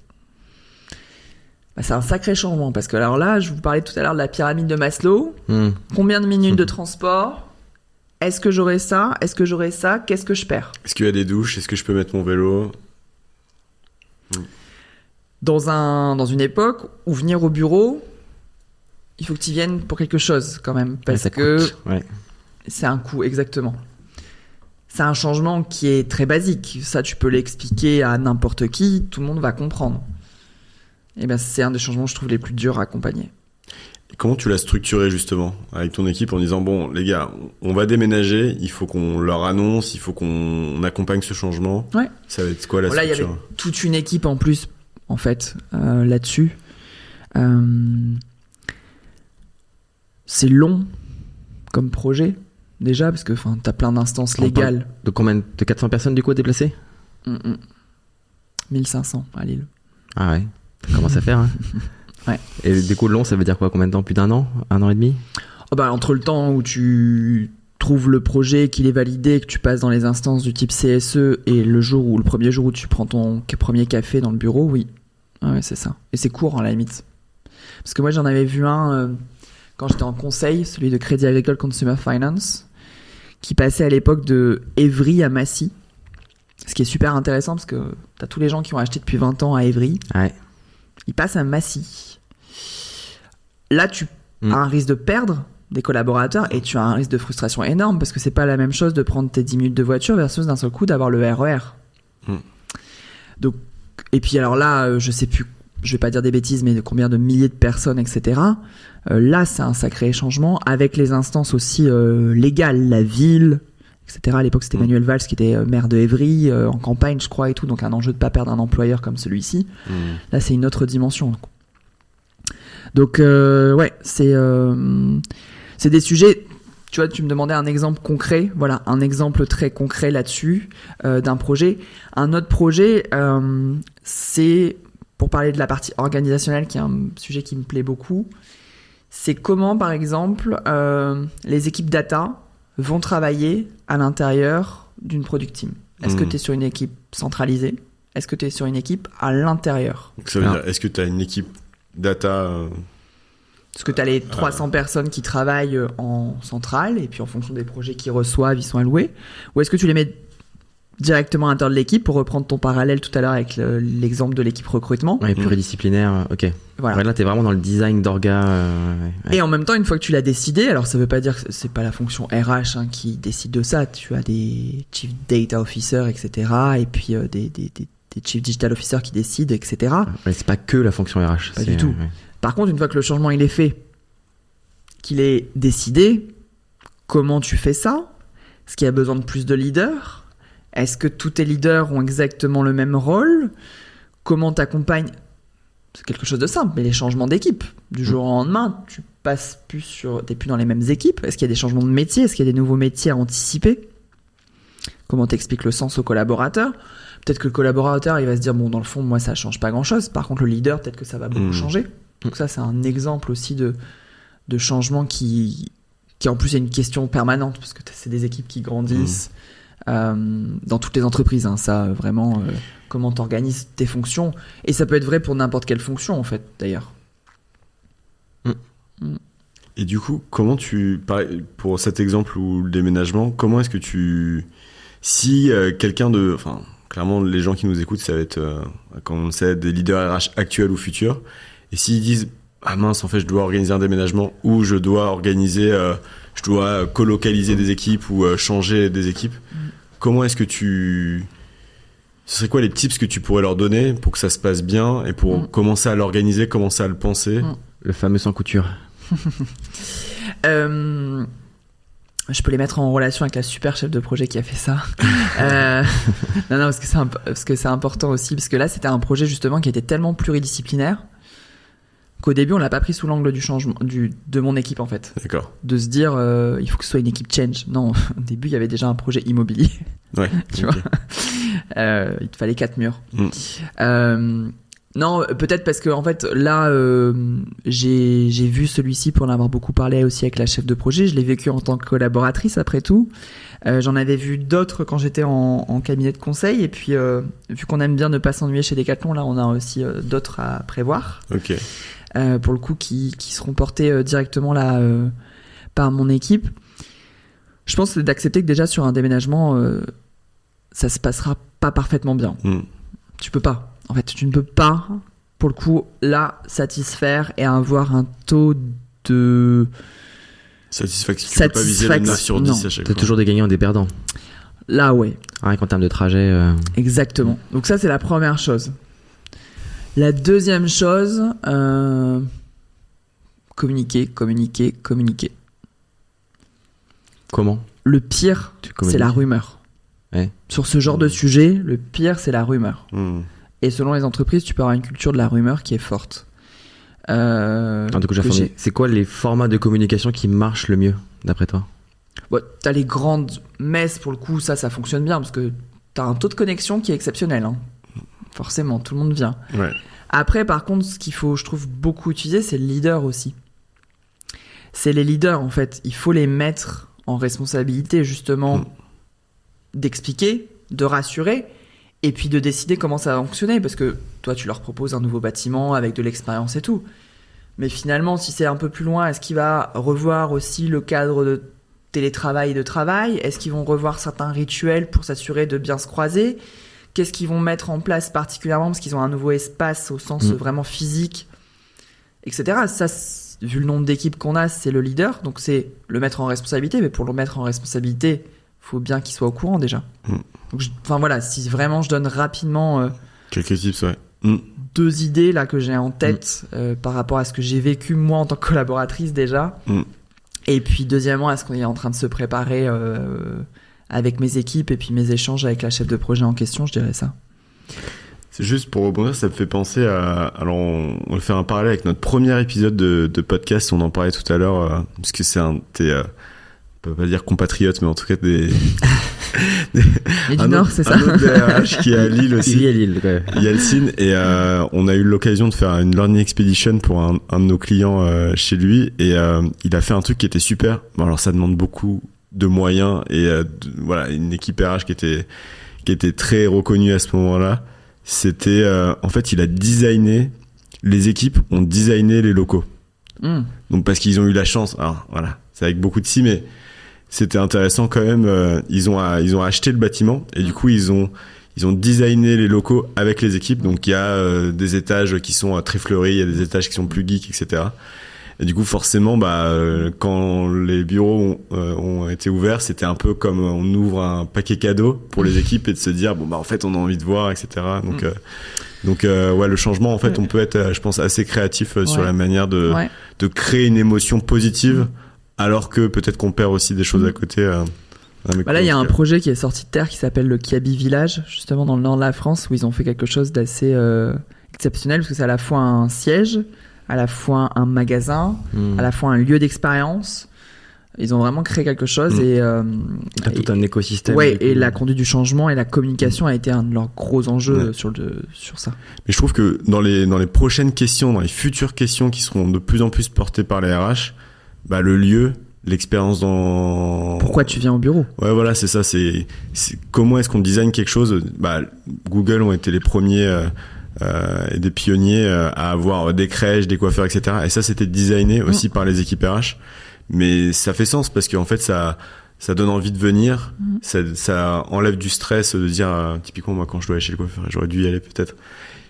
C'est un sacré changement parce que alors là, je vous parlais tout à l'heure de la pyramide de Maslow. Combien de minutes de transport ? Est-ce que j'aurai ça ? Est-ce que j'aurai ça ? Qu'est-ce que je perds ? Est-ce qu'il y a des douches ? Est-ce que je peux mettre mon vélo ? Dans une époque où venir au bureau, il faut que tu viennes pour quelque chose quand même. Parce que c'est un coût, exactement. C'est un changement qui est très basique. Ça, tu peux l'expliquer à n'importe qui, tout le monde va comprendre. Et ben, c'est un des changements, je trouve, les plus durs à accompagner. Et comment tu l'as structuré justement avec ton équipe en disant bon les gars, on va déménager, il faut qu'on leur annonce, il faut qu'on accompagne ce changement. Ouais. Ça va être quoi la structure ? Là, il y avait toute une équipe en plus, en fait, là-dessus. C'est long comme projet déjà parce que t'as plein d'instances légales. De combien ? De 400 personnes du coup à déplacer ? 1500 à Lille. Ah ouais. Ça commence à faire, hein. Ouais. Et du coup, long, ça veut dire quoi ? Combien de temps ? Plus d'1 an ? 1 an et demi ? Entre le temps où tu trouves le projet, qu'il est validé, que tu passes dans les instances du type CSE et le premier jour où tu prends ton premier café dans le bureau, oui. Ouais, c'est ça. Et c'est court, à la limite. Parce que moi, j'en avais vu un quand j'étais en conseil, celui de Crédit Agricole Consumer Finance, qui passait à l'époque de Évry à Massy. Ce qui est super intéressant parce que t'as tous les gens qui ont acheté depuis 20 ans à Évry. Ouais. Ils passent à Massy. Là, tu as un risque de perdre des collaborateurs et tu as un risque de frustration énorme parce que c'est pas la même chose de prendre tes 10 minutes de voiture versus d'un seul coup d'avoir le RER. Donc, et puis alors là, je sais plus, je vais pas dire des bêtises, mais de combien de milliers de personnes, etc. Là, c'est un sacré changement avec les instances aussi légales, la ville, etc. À l'époque, c'était Manuel Valls qui était maire de Évry, en campagne, je crois, et tout. Donc, un enjeu de pas perdre un employeur comme celui-ci. Là, c'est une autre dimension. Donc, ouais, c'est des sujets. Tu vois, tu me demandais un exemple concret. Voilà, un exemple très concret là-dessus d'un projet. Un autre projet, c'est, pour parler de la partie organisationnelle, qui est un sujet qui me plaît beaucoup, c'est comment, par exemple, les équipes data vont travailler à l'intérieur d'une product team. Est-ce que tu es sur une équipe centralisée ? Est-ce que tu es sur une équipe à l'intérieur ? Donc ça veut dire, est-ce que tu as une équipe data Est-ce que tu as les 300 personnes qui travaillent en centrale et puis en fonction des projets qu'ils reçoivent, ils sont alloués ? Ou est-ce que tu les mets directement à l'intérieur de l'équipe, pour reprendre ton parallèle tout à l'heure avec l'exemple de l'équipe recrutement ? Ouais, pluridisciplinaire, ok. Voilà. Ouais, là, tu es vraiment dans le design d'orga. Et en même temps, une fois que tu l'as décidé, alors ça veut pas dire que c'est pas la fonction RH qui décide de ça. Tu as des Chief Data Officer, etc. Et puis des Chief Digital Officer qui décident, etc. Ouais, c'est pas que la fonction RH. Pas du tout. Ouais. Par contre, une fois que le changement il est fait, qu'il est décidé, comment tu fais ça ? Est-ce qu'il y a besoin de plus de leaders ? Est-ce que tous tes leaders ont exactement le même rôle? Comment t'accompagnes? C'est quelque chose de simple, mais les changements d'équipe. Du jour au lendemain, t'es plus dans les mêmes équipes. Est-ce qu'il y a des changements de métier? Est-ce qu'il y a des nouveaux métiers à anticiper? Comment t'expliques le sens au collaborateur? Peut-être que le collaborateur, il va se dire, bon, dans le fond, moi, ça change pas grand-chose. Par contre, le leader, peut-être que ça va beaucoup changer. Donc ça, c'est un exemple aussi de changement qui en plus est une question permanente, parce que c'est des équipes qui grandissent dans toutes les entreprises. Ça, vraiment, comment t'organises tes fonctions. Et ça peut être vrai pour n'importe quelle fonction, en fait, d'ailleurs. Et du coup, comment pour cet exemple ou le déménagement, comment est-ce que si quelqu'un enfin, clairement, les gens qui nous écoutent, ça va être, comme on le sait, des leaders RH actuels ou futurs. Et s'ils disent, ah mince, en fait, je dois organiser un déménagement ou je dois colocaliser des équipes ou changer des équipes, comment est-ce que ce serait quoi les tips que tu pourrais leur donner pour que ça se passe bien et pour commencer à l'organiser, commencer à le penser? Le fameux sans couture. Je peux les mettre en relation avec la super chef de projet qui a fait ça. Non, parce que c'est important aussi, parce que là, c'était un projet justement qui était tellement pluridisciplinaire qu'au début, on l'a pas pris sous l'angle du changement de mon équipe, en fait. D'accord. De se dire, il faut que ce soit une équipe change. Non, au début, il y avait déjà un projet immobilier. Ouais. Tu vois, il te fallait 4 murs. Non, peut-être parce que en fait là j'ai vu celui-ci pour en avoir beaucoup parlé aussi avec la chef de projet. Je l'ai vécu en tant que collaboratrice après tout. J'en avais vu d'autres quand j'étais en cabinet de conseil, et puis vu qu'on aime bien ne pas s'ennuyer chez Decathlon, là on a aussi d'autres à prévoir. Ok. Pour le coup qui seront portés directement là par mon équipe. Je pense que c'est d'accepter que déjà sur un déménagement ça se passera pas parfaitement bien. Tu peux pas. En fait, tu ne peux pas, pour le coup, là, satisfaire et avoir un taux de satisfaction. Tu peux pas viser le 9 sur 10 à chaque fois. T'as toujours des gagnants et des perdants. Là, ouais. Rien qu'en termes de trajet. Exactement. Donc ça, c'est la première chose. La deuxième chose, communiquer. Comment? Le pire, c'est la rumeur. Ouais. Sur ce genre de sujet, le pire, c'est la rumeur. Et selon les entreprises, tu peux avoir une culture de la rumeur qui est forte. Du coup, c'est quoi les formats de communication qui marchent le mieux, d'après toi? Bon, t'as les grandes messes, pour le coup, ça fonctionne bien, parce que t'as un taux de connexion qui est exceptionnel. Hein. Forcément, tout le monde vient. Ouais. Après, par contre, ce qu'il faut, je trouve, beaucoup utiliser, c'est le leader aussi. C'est les leaders, en fait. Il faut les mettre en responsabilité, justement, d'expliquer, de rassurer, et puis de décider comment ça va fonctionner, parce que toi, tu leur proposes un nouveau bâtiment avec de l'expérience et tout. Mais finalement, si c'est un peu plus loin, est-ce qu'il va revoir aussi le cadre de télétravail et de travail? Est-ce qu'ils vont revoir certains rituels pour s'assurer de bien se croiser? Qu'est-ce qu'ils vont mettre en place particulièrement parce qu'ils ont un nouveau espace au sens vraiment physique, etc. Ça, vu le nombre d'équipes qu'on a, c'est le leader, donc c'est le mettre en responsabilité. Mais pour le mettre en responsabilité, il faut bien qu'il soit au courant déjà. Donc voilà, si vraiment je donne rapidement quelques tips, ouais. 2 idées là que j'ai en tête par rapport à ce que j'ai vécu moi en tant que collaboratrice déjà. Et puis deuxièmement, à ce qu'on est en train de se préparer avec mes équipes et puis mes échanges avec la chef de projet en question, je dirais ça. C'est juste pour rebondir, ça me fait penser à... Alors, on va faire un parallèle avec notre premier épisode de podcast, on en parlait tout à l'heure, parce que c'est on peut pas dire compatriotes, mais en tout cas des... Et du Nord, c'est ça? Un autre DRH qui est à Lille aussi. Il est à Lille, ouais. Yalcine, et on a eu l'occasion de faire une learning expedition pour un de nos clients chez lui, et il a fait un truc qui était super. Bon, alors ça demande beaucoup de moyens, et voilà, une équipe RH qui était très reconnue à ce moment-là. C'était en fait, il a designé, les équipes ont designé les locaux. Donc parce qu'ils ont eu la chance, alors voilà, c'est avec beaucoup de si, mais c'était intéressant quand même. Ils ont acheté le bâtiment, et du coup ils ont designé les locaux avec les équipes. Donc il y a des étages qui sont très fleuris, il y a des étages qui sont plus geeks, etc. Et du coup forcément, quand les bureaux ont été ouverts, c'était un peu comme on ouvre un paquet cadeau pour les équipes et de se dire en fait on a envie de voir, etc. Donc ouais, le changement, en fait, on peut être, je pense, assez créatif sur la manière de créer une émotion positive, alors que peut-être qu'on perd aussi des choses à côté. Là, il y a un projet qui est sorti de terre qui s'appelle le Kiabi Village, justement dans le nord de la France, où ils ont fait quelque chose d'assez exceptionnel, parce que c'est à la fois un siège, à la fois un magasin, à la fois un lieu d'expérience. Ils ont vraiment créé quelque chose et t'as tout un écosystème. Ouais, et la conduite du changement et la communication a été un de leurs gros enjeux sur ça. Mais je trouve que dans les prochaines questions, dans les futures questions qui seront de plus en plus portées par les RH, le lieu, l'expérience dans... Pourquoi tu viens au bureau ? Ouais, voilà, c'est ça. C'est comment est-ce qu'on design quelque chose ? Google ont été les premiers et des pionniers à avoir des crèches, des coiffeurs, etc. Et ça, c'était designé aussi par les équipes RH. Mais ça fait sens parce qu'en fait, ça donne envie de venir. Ça enlève du stress de dire, typiquement, moi, quand je dois aller chez le coiffeur, j'aurais dû y aller peut-être.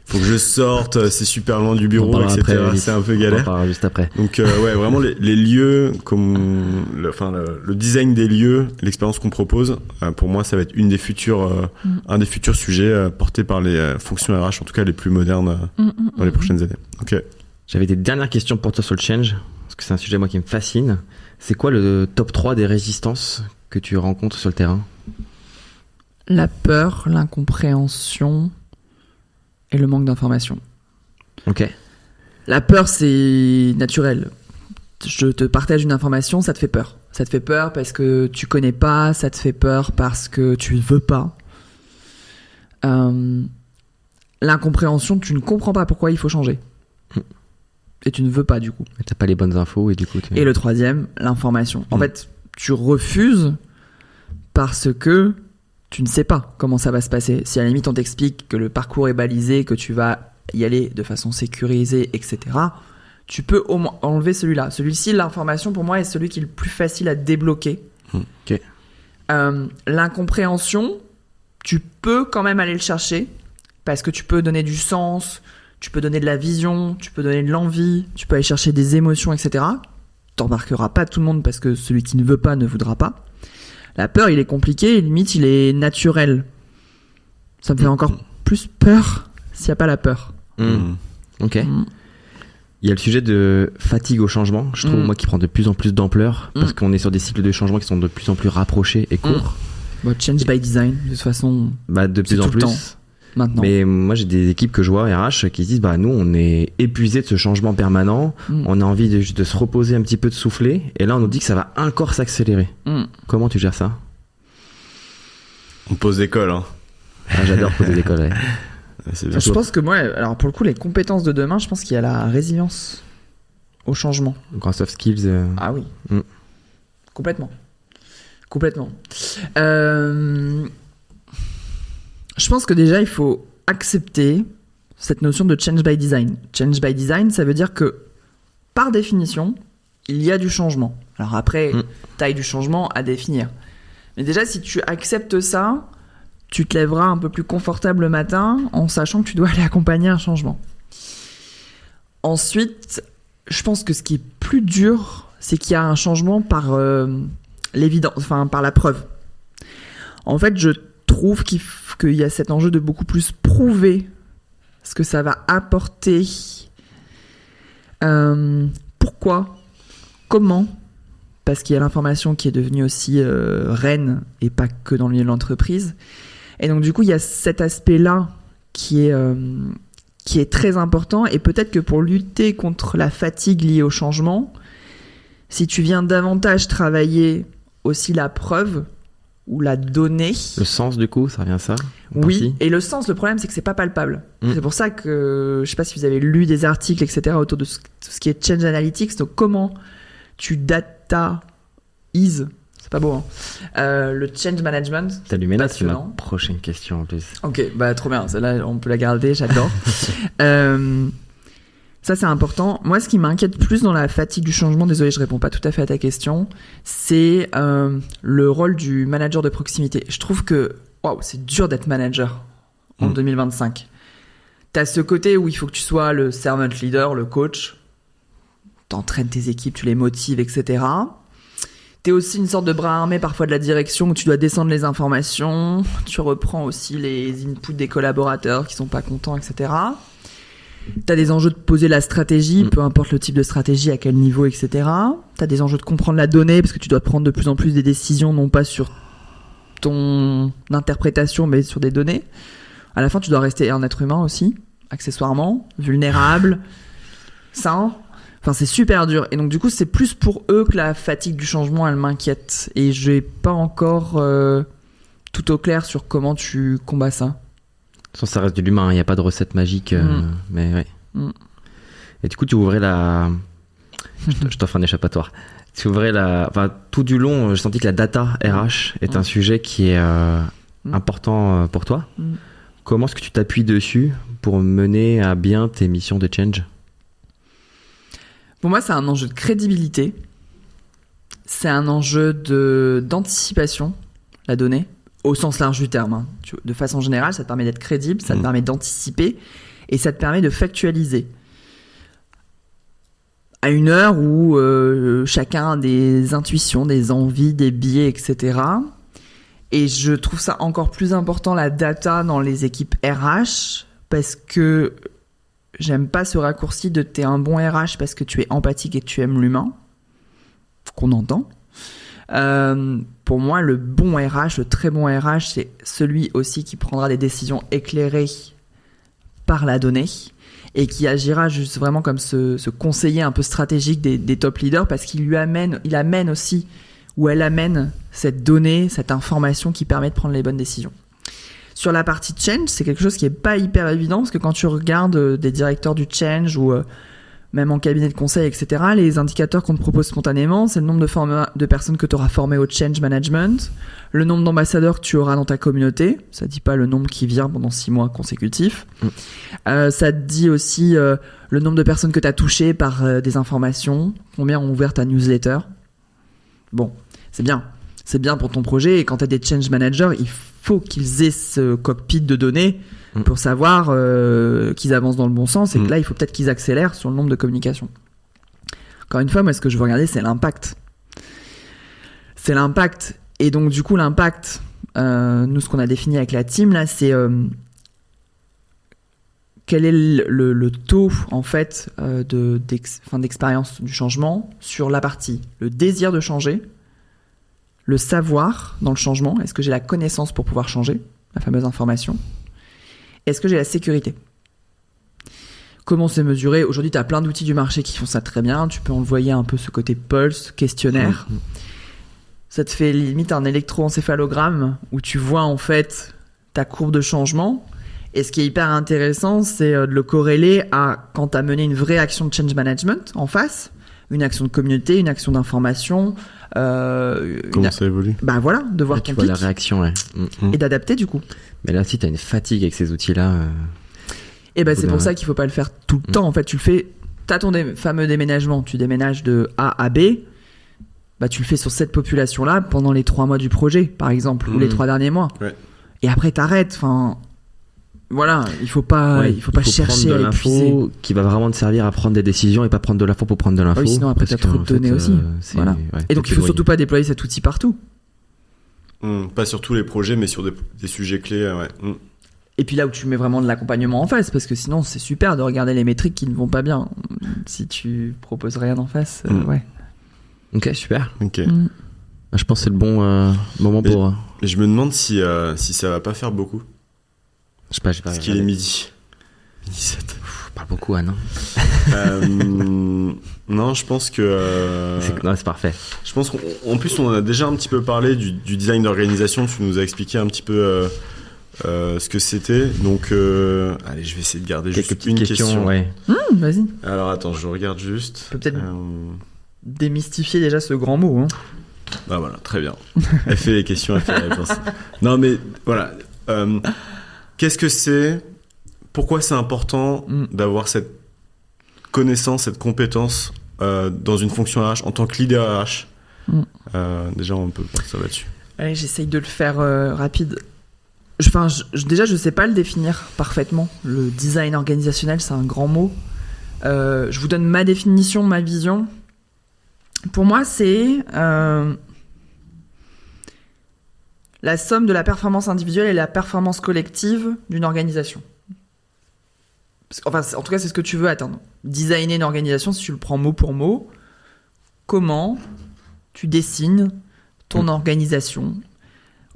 Faut que je sorte, c'est super loin du bureau, etc. Après, c'est un peu galère. On en parlera juste après. Donc, vraiment, les lieux, le design des lieux, l'expérience qu'on propose, pour moi, ça va être un des futurs sujets portés par les fonctions RH, en tout cas les plus modernes dans les prochaines années. Ok. J'avais des dernières questions pour toi sur le change, parce que c'est un sujet, moi, qui me fascine. C'est quoi le top 3 des résistances que tu rencontres sur le terrain ? La peur, l'incompréhension et le manque d'information. Ok. La peur, c'est naturel. Je te partage une information, ça te fait peur. Ça te fait peur parce que tu connais pas, ça te fait peur parce que tu veux pas. L'incompréhension, tu ne comprends pas pourquoi il faut changer. Et tu ne veux pas, du coup. Mais t'as pas les bonnes infos et du coup... Et le troisième, l'information. En fait, tu refuses parce que tu ne sais pas comment ça va se passer. Si à la limite on t'explique que le parcours est balisé, que tu vas y aller de façon sécurisée, etc., tu peux au moins enlever celui-là. Celui-ci, l'information, pour moi, est celui qui est le plus facile à débloquer. Ok. L'incompréhension, tu peux quand même aller le chercher parce que tu peux donner du sens, tu peux donner de la vision, tu peux donner de l'envie, tu peux aller chercher des émotions, etc. T'embarqueras pas tout le monde parce que celui qui ne veut pas ne voudra pas. La peur, il est compliqué, limite, il est naturel. Ça me fait encore plus peur s'il n'y a pas la peur. Ok. Il y a le sujet de fatigue au changement, je trouve, moi, qui prend de plus en plus d'ampleur, parce qu'on est sur des cycles de changement qui sont de plus en plus rapprochés et courts. Change by design, de toute façon. De plus en plus. Maintenant. Mais moi, j'ai des équipes que je vois, RH, qui se disent, nous, on est épuisés de ce changement permanent, on a envie de se reposer un petit peu, de souffler, et là, on nous dit que ça va encore s'accélérer. Comment tu gères ça ? On pose l'école, hein. J'adore poser l'école, ouais. Je pense que moi, alors pour le coup, les compétences de demain, je pense qu'il y a la résilience au changement. Donc en soft skills. Ah oui. Complètement. Je pense que déjà, il faut accepter cette notion de change by design. Change by design, ça veut dire que, par définition, il y a du changement. Alors après, taille du changement à définir. Mais déjà, si tu acceptes ça, tu te lèveras un peu plus confortable le matin en sachant que tu dois aller accompagner un changement. Ensuite, je pense que ce qui est plus dur, c'est qu'il y a un changement par l'évidence, enfin par la preuve. En fait, je trouve qu'il y a cet enjeu de beaucoup plus prouver ce que ça va apporter, pourquoi, comment, parce qu'il y a l'information qui est devenue aussi reine et pas que dans le milieu de l'entreprise. Et donc du coup, il y a cet aspect-là qui est très important, et peut-être que pour lutter contre la fatigue liée au changement, si tu viens davantage travailler aussi la preuve ou la donnée. Le sens, du coup, ça revient à ça ? Oui, et le sens, le problème, c'est que c'est pas palpable. C'est pour ça que, je sais pas si vous avez lu des articles, etc., autour de tout ce qui est change analytics, donc comment tu data-is, c'est pas beau, hein, le change management. T'as lu mes notes, c'est ma prochaine question en plus. Ok, trop bien, celle-là, on peut la garder, j'adore. Ça, c'est important. Moi, ce qui m'inquiète plus dans la fatigue du changement, désolé, je réponds pas tout à fait à ta question, c'est le rôle du manager de proximité. Je trouve que c'est dur d'être manager en 2025. T'as ce côté où il faut que tu sois le servant leader, le coach, t'entraînes tes équipes, tu les motives, etc. T'es aussi une sorte de bras armé parfois de la direction où tu dois descendre les informations, tu reprends aussi les inputs des collaborateurs qui sont pas contents, etc. T'as des enjeux de poser la stratégie, peu importe le type de stratégie, à quel niveau, etc. T'as des enjeux de comprendre la donnée, parce que tu dois prendre de plus en plus des décisions, non pas sur ton interprétation mais sur des données. À la fin, tu dois rester un être humain aussi, accessoirement, vulnérable, sain. Enfin, c'est super dur. Et donc, du coup, c'est plus pour eux que la fatigue du changement, elle m'inquiète. Et j'ai pas encore tout au clair sur comment tu combats ça. Ça reste de l'humain, il n'y a pas de recette magique. Mais ouais. Et du coup, tu ouvrais la... je t'offre un échappatoire. Tu ouvrais enfin, tout du long, j'ai senti que la data RH est un sujet qui est important pour toi. Comment est-ce que tu t'appuies dessus pour mener à bien tes missions de change ? Pour moi, c'est un enjeu de crédibilité. C'est un enjeu d'anticipation, la donnée, au sens large du terme. Hein. De façon générale, ça te permet d'être crédible, ça te permet d'anticiper et ça te permet de factualiser. À une heure où chacun a des intuitions, des envies, des biais, etc. Et je trouve ça encore plus important, la data dans les équipes RH, parce que j'aime pas ce raccourci de t'es un bon RH parce que tu es empathique et que tu aimes l'humain, qu'on entend. Pour moi, le bon RH, le très bon RH, c'est celui aussi qui prendra des décisions éclairées par la donnée et qui agira juste vraiment comme ce conseiller un peu stratégique des top leaders parce qu'il amène aussi, ou elle amène cette donnée, cette information qui permet de prendre les bonnes décisions. Sur la partie change, c'est quelque chose qui est pas hyper évident parce que quand tu regardes des directeurs du change ou même en cabinet de conseil, etc., les indicateurs qu'on te propose spontanément, c'est le nombre de personnes que tu auras formées au change management, le nombre d'ambassadeurs que tu auras dans ta communauté, ça dit pas le nombre qui vient pendant 6 mois consécutifs, ça te dit aussi le nombre de personnes que tu as touchées par des informations, combien ont ouvert ta newsletter. Bon, c'est bien pour ton projet et quand tu as des change managers, il faut qu'ils aient ce cockpit de données pour savoir qu'ils avancent dans le bon sens et que là, il faut peut-être qu'ils accélèrent sur le nombre de communications. Encore une fois, moi, ce que je veux regarder, c'est l'impact. C'est l'impact. Et donc, du coup, l'impact, nous, ce qu'on a défini avec la team, là, c'est quel est le taux, en fait, d'expérience du changement sur la partie, le désir de changer, le savoir dans le changement. Est-ce que j'ai la connaissance pour pouvoir changer, la fameuse information ? Est-ce que j'ai la sécurité ? Comment c'est mesuré ? Aujourd'hui, tu as plein d'outils du marché qui font ça très bien. Tu peux envoyer un peu ce côté pulse, questionnaire. Ça te fait limite un électroencéphalogramme où tu vois en fait ta courbe de changement. Et ce qui est hyper intéressant, c'est de le corréler à quand tu as mené une vraie action de change management en face, une action de communauté, une action d'information. Comment ça évolue ? Bah voilà, de voir ton pic. La réaction, ouais. Et d'adapter du coup. Mais là, si tu as une fatigue avec ces outils-là... Et ben c'est pour ça qu'il faut pas le faire tout le temps. En fait, tu le fais... T'as ton fameux déménagement. Tu déménages de A à B. Bah, tu le fais sur cette population-là pendant les 3 mois du projet, par exemple, ou les 3 derniers mois. Ouais. Et après, t'arrêtes. Enfin... Voilà, il faut pas chercher à épuiser. L'info qui va vraiment te servir à prendre des décisions et pas prendre de l'info pour prendre de l'info. Oui, sinon après t'as trop de données aussi. Voilà. Ouais, et donc il faut surtout pas déployer cet outil partout. Pas sur tous les projets, mais sur des sujets clés. Ouais. Et puis là où tu mets vraiment de l'accompagnement en face, parce que sinon c'est super de regarder les métriques qui ne vont pas bien. Si tu proposes rien en face, ouais. Ok, super. Ok. Je pense que c'est le bon moment pour. Je me demande si ça va pas faire beaucoup. Je sais pas, parce qu'il est midi 7. Parle beaucoup, Anne. Non, je pense que... c'est parfait. Je pense qu'en plus, on a déjà un petit peu parlé du design d'organisation. Tu nous as expliqué un petit peu ce que c'était. Donc, allez, je vais essayer de garder juste une question. Ouais. Vas-y. Alors, attends, je regarde juste. On peut peut-être démystifier déjà ce grand mot. Hein. Bah voilà, très bien. Elle fait les questions, elle fait les réponses. Non, mais voilà... Qu'est-ce que c'est ? Pourquoi c'est important d'avoir cette connaissance, cette compétence dans une fonction RH en tant que leader RH ? Déjà, on peut partir là-dessus. Allez, j'essaye de le faire rapide. Déjà, je sais pas le définir parfaitement. Le design organisationnel, c'est un grand mot. Je vous donne ma définition, ma vision. Pour moi, c'est... la somme de la performance individuelle et la performance collective d'une organisation. Enfin, en tout cas, c'est ce que tu veux atteindre. Designer une organisation, si tu le prends mot pour mot, comment tu dessines ton organisation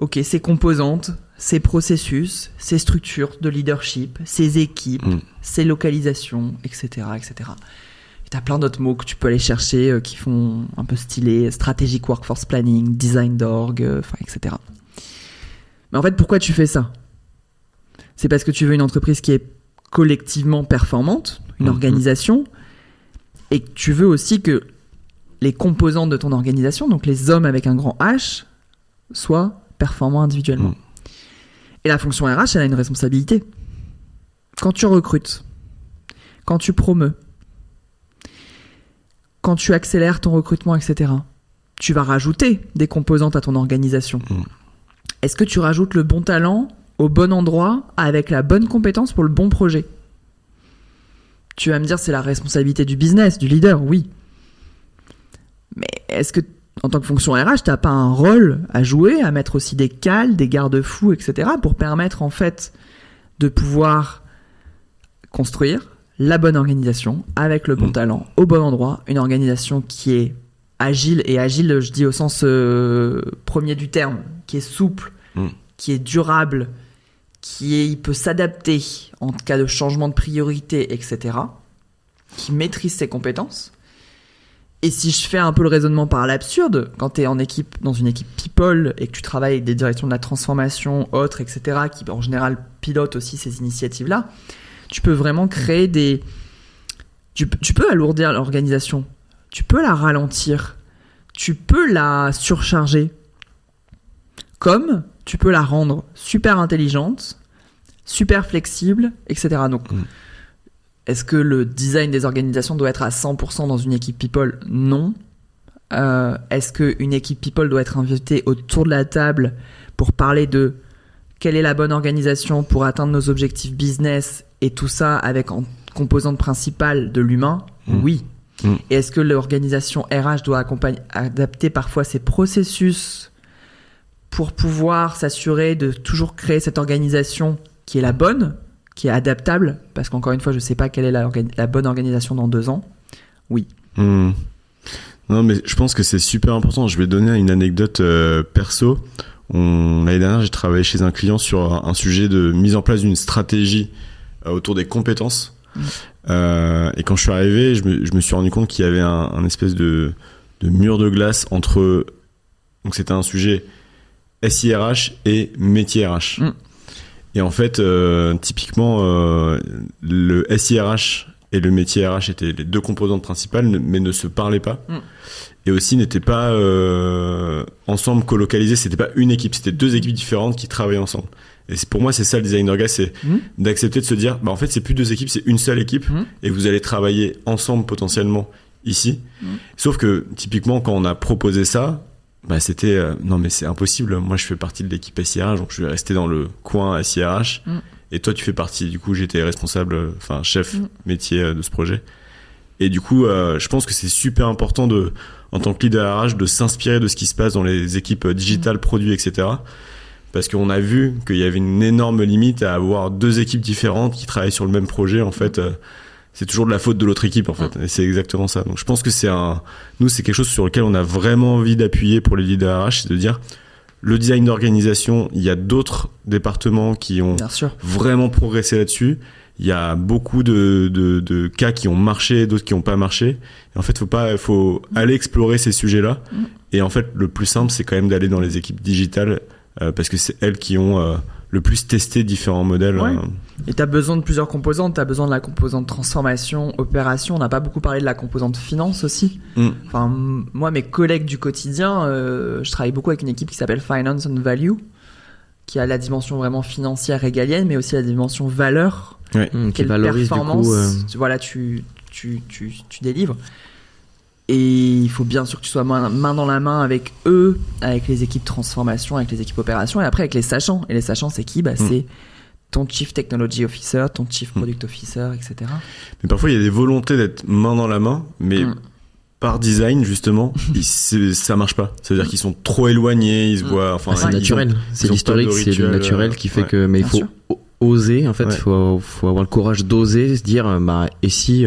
ok, ses composantes, ses processus, ses structures de leadership, ses équipes, ses localisations, etc., etc. Tu as plein d'autres mots que tu peux aller chercher qui font un peu stylé, strategic workforce planning, design d'org, etc. Mais en fait, pourquoi tu fais ça ? C'est parce que tu veux une entreprise qui est collectivement performante, une organisation, et que tu veux aussi que les composantes de ton organisation, donc les hommes avec un grand H, soient performants individuellement. Et la fonction RH, elle a une responsabilité. Quand tu recrutes, quand tu promeus, quand tu accélères ton recrutement, etc., tu vas rajouter des composantes à ton organisation. Est-ce que tu rajoutes le bon talent au bon endroit avec la bonne compétence pour le bon projet ? Tu vas me dire, c'est la responsabilité du business, du leader, oui. Mais est-ce que, en tant que fonction RH, tu n'as pas un rôle à jouer, à mettre aussi des cales, des garde-fous, etc., pour permettre, en fait, de pouvoir construire la bonne organisation, avec le bon talent, au bon endroit, une organisation qui est agile, et agile, je dis au sens premier du terme, qui est souple, qui est durable, il peut s'adapter en cas de changement de priorité, etc., qui maîtrise ses compétences. Et si je fais un peu le raisonnement par l'absurde, quand tu es dans une équipe people et que tu travailles avec des directions de la transformation, autres, etc., qui en général pilotent aussi ces initiatives-là, tu peux vraiment créer des... Tu peux alourdir l'organisation, tu peux la ralentir, tu peux la surcharger, comme tu peux la rendre super intelligente, super flexible, etc. Donc, est-ce que le design des organisations doit être à 100% dans une équipe people ? Non. Est-ce qu'une équipe people doit être invitée autour de la table pour parler de quelle est la bonne organisation pour atteindre nos objectifs business et tout ça avec en composante principale de l'humain ? Oui. Et est-ce que l'organisation RH doit adapter parfois ses processus pour pouvoir s'assurer de toujours créer cette organisation qui est la bonne, qui est adaptable, parce qu'encore une fois, je ne sais pas quelle est la bonne organisation dans 2 ans. Oui. Non, mais je pense que c'est super important. Je vais donner une anecdote perso. L'année dernière, j'ai travaillé chez un client sur un sujet de mise en place d'une stratégie autour des compétences. Et quand je suis arrivé, je me suis rendu compte qu'il y avait un espèce de mur de glace entre... Donc c'était un sujet SIRH et métier RH. Et en fait, typiquement, le SIRH et le métier RH étaient les 2 composantes principales, mais ne se parlaient pas. Et aussi n'étaient pas ensemble colocalisés. C'était pas une équipe, c'était 2 équipes différentes qui travaillaient ensemble. Et pour moi, c'est ça le design d'orga, c'est d'accepter de se dire, en fait, c'est plus 2 équipes, c'est une seule équipe, et vous allez travailler ensemble potentiellement ici. Sauf que typiquement, quand on a proposé ça, c'était non mais c'est impossible, moi je fais partie de l'équipe SIRH, donc je vais rester dans le coin SIRH, et toi tu fais partie, du coup j'étais responsable, chef métier de ce projet, et du coup je pense que c'est super important en tant que leader RH de s'inspirer de ce qui se passe dans les équipes digitales, produits, etc., parce qu'on a vu qu'il y avait une énorme limite à avoir 2 équipes différentes qui travaillent sur le même projet, en fait. C'est toujours de la faute de l'autre équipe, en fait. Et c'est exactement ça. Donc, je pense que c'est quelque chose sur lequel on a vraiment envie d'appuyer pour les leaders RH, c'est de dire, le design d'organisation, il y a d'autres départements qui ont vraiment progressé là-dessus. Il y a beaucoup de cas qui ont marché, d'autres qui n'ont pas marché. Et en fait, faut aller explorer ces sujets-là. Et en fait, le plus simple, c'est quand même d'aller dans les équipes digitales, parce que c'est elles qui ont le plus testé différents modèles. Et tu as besoin de plusieurs composantes. Tu as besoin de la composante transformation, opération. On n'a pas beaucoup parlé de la composante finance aussi. Moi, mes collègues du quotidien, je travaille beaucoup avec une équipe qui s'appelle Finance and Value, qui a la dimension vraiment financière régalienne, mais aussi la dimension valeur. Qui valorise performance, du coup... tu délivres. Et il faut bien sûr que tu sois main dans la main avec eux, avec les équipes transformation, avec les équipes opération, et après avec les sachants. Et les sachants, c'est qui ? C'est ton Chief Technology Officer, ton Chief Product Officer, etc. Mais parfois, il y a des volontés d'être main dans la main, mais par design, justement, ça marche pas. C'est-à-dire qu'ils sont trop éloignés, ils se voient... c'est naturel. C'est l'historique, c'est le naturel qui fait que... Mais il faut oser, en fait. Il faut avoir le courage d'oser se dire, et si...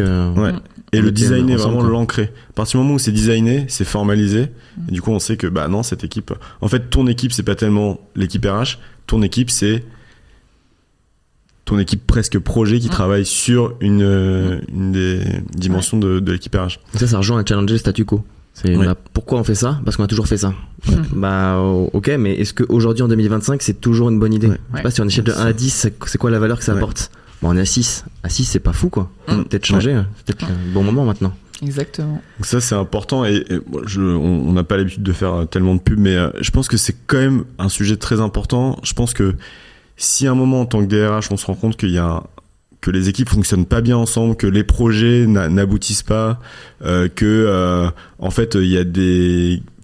Et le designer, ensemble, vraiment quoi. l'ancrer. À partir du moment où c'est designé, c'est formalisé. Et du coup, on sait que, bah non, cette équipe. En fait, ton équipe, c'est pas tellement l'équipe RH. Ton équipe, c'est ton équipe presque projet qui travaille sur une des dimensions de l'équipe RH. Ça rejoint à challenger le statu quo. Oui. Bah, pourquoi on fait ça? Parce qu'on a toujours fait ça. Bah, ok, mais est-ce qu'aujourd'hui, en 2025, c'est toujours une bonne idée? Je sais pas, sur une échelle de 1 à 10, c'est quoi la valeur que ça apporte? Bon, on est à 6. À 6, c'est pas fou, quoi. Peut-être changer. C'est peut-être le bon moment maintenant. Exactement. Donc ça, c'est important. Et on n'a pas l'habitude de faire tellement de pub, mais je pense que c'est quand même un sujet très important. Je pense que si à un moment, en tant que DRH, on se rend compte que les équipes fonctionnent pas bien ensemble, que les projets n'aboutissent pas, que en fait il y a